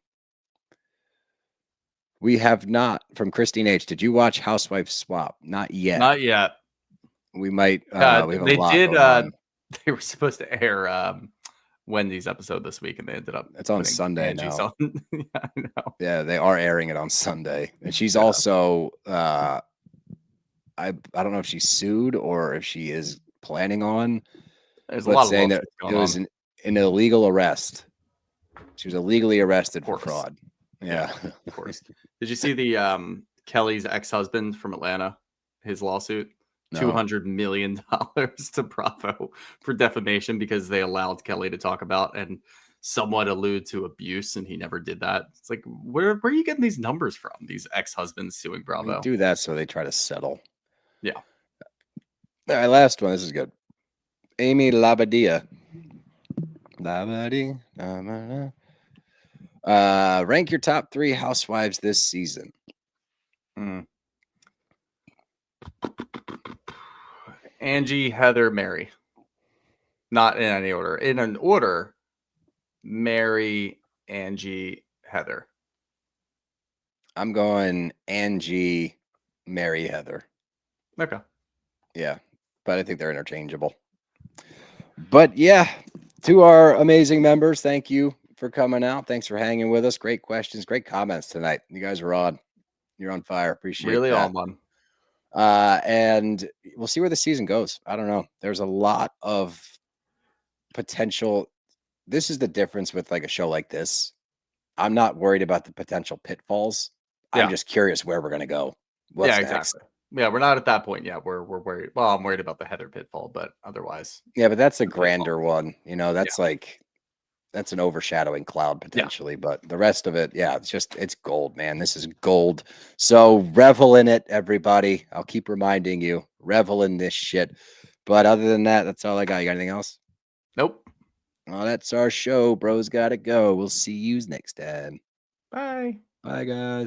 We have not, from Christine H. Did you watch Housewives Swap? Not yet. Not yet. We might. We have they did. They were supposed to air Wendy's episode this week, and they ended up. It's on Sunday now. Yeah, I know. Yeah, they are airing it on Sunday, and she's also. I don't know if she's sued or if she is planning on. There's a lot of saying that it was an illegal arrest. She was illegally arrested for fraud. Yeah, of course. Did you see the Kelly's ex-husband from Atlanta? His lawsuit, no. $200 million to Bravo for defamation because they allowed Kelly to talk about and somewhat allude to abuse, and he never did that. It's like, where are you getting these numbers from? These ex-husbands suing Bravo. They do that so they try to settle. Yeah. All right, last one. This is good. Amy Labadia. Rank your top 3 housewives this season. Angie, Heather, Mary. Not in any order. In an order, Mary, Angie, Heather. I'm going Angie, Mary, Heather. Okay. Yeah, but I think they're interchangeable. But yeah, to our amazing members, thank you for coming out. Thanks for hanging with us. Great questions, great comments tonight. You guys are on. You're on fire. Appreciate really that. on one. And we'll see where the season goes. I don't know. There's a lot of potential. This is the difference with like a show like this. I'm not worried about the potential pitfalls. Yeah. I'm just curious where we're gonna go. What's yeah, next? exactly. Yeah, we're not at that point yet. We're worried. Well, I'm worried about the Heather pitfall, but otherwise. Yeah, but that's a grander one. You know, that's like that's an overshadowing cloud potentially. But the rest of it, yeah, it's gold, man. This is gold. So revel in it, everybody. I'll keep reminding you, revel in this shit. But other than that, that's all I got. You got anything else? Nope. Well, that's our show. Bros gotta go. We'll see you next time. Bye. Bye, guys.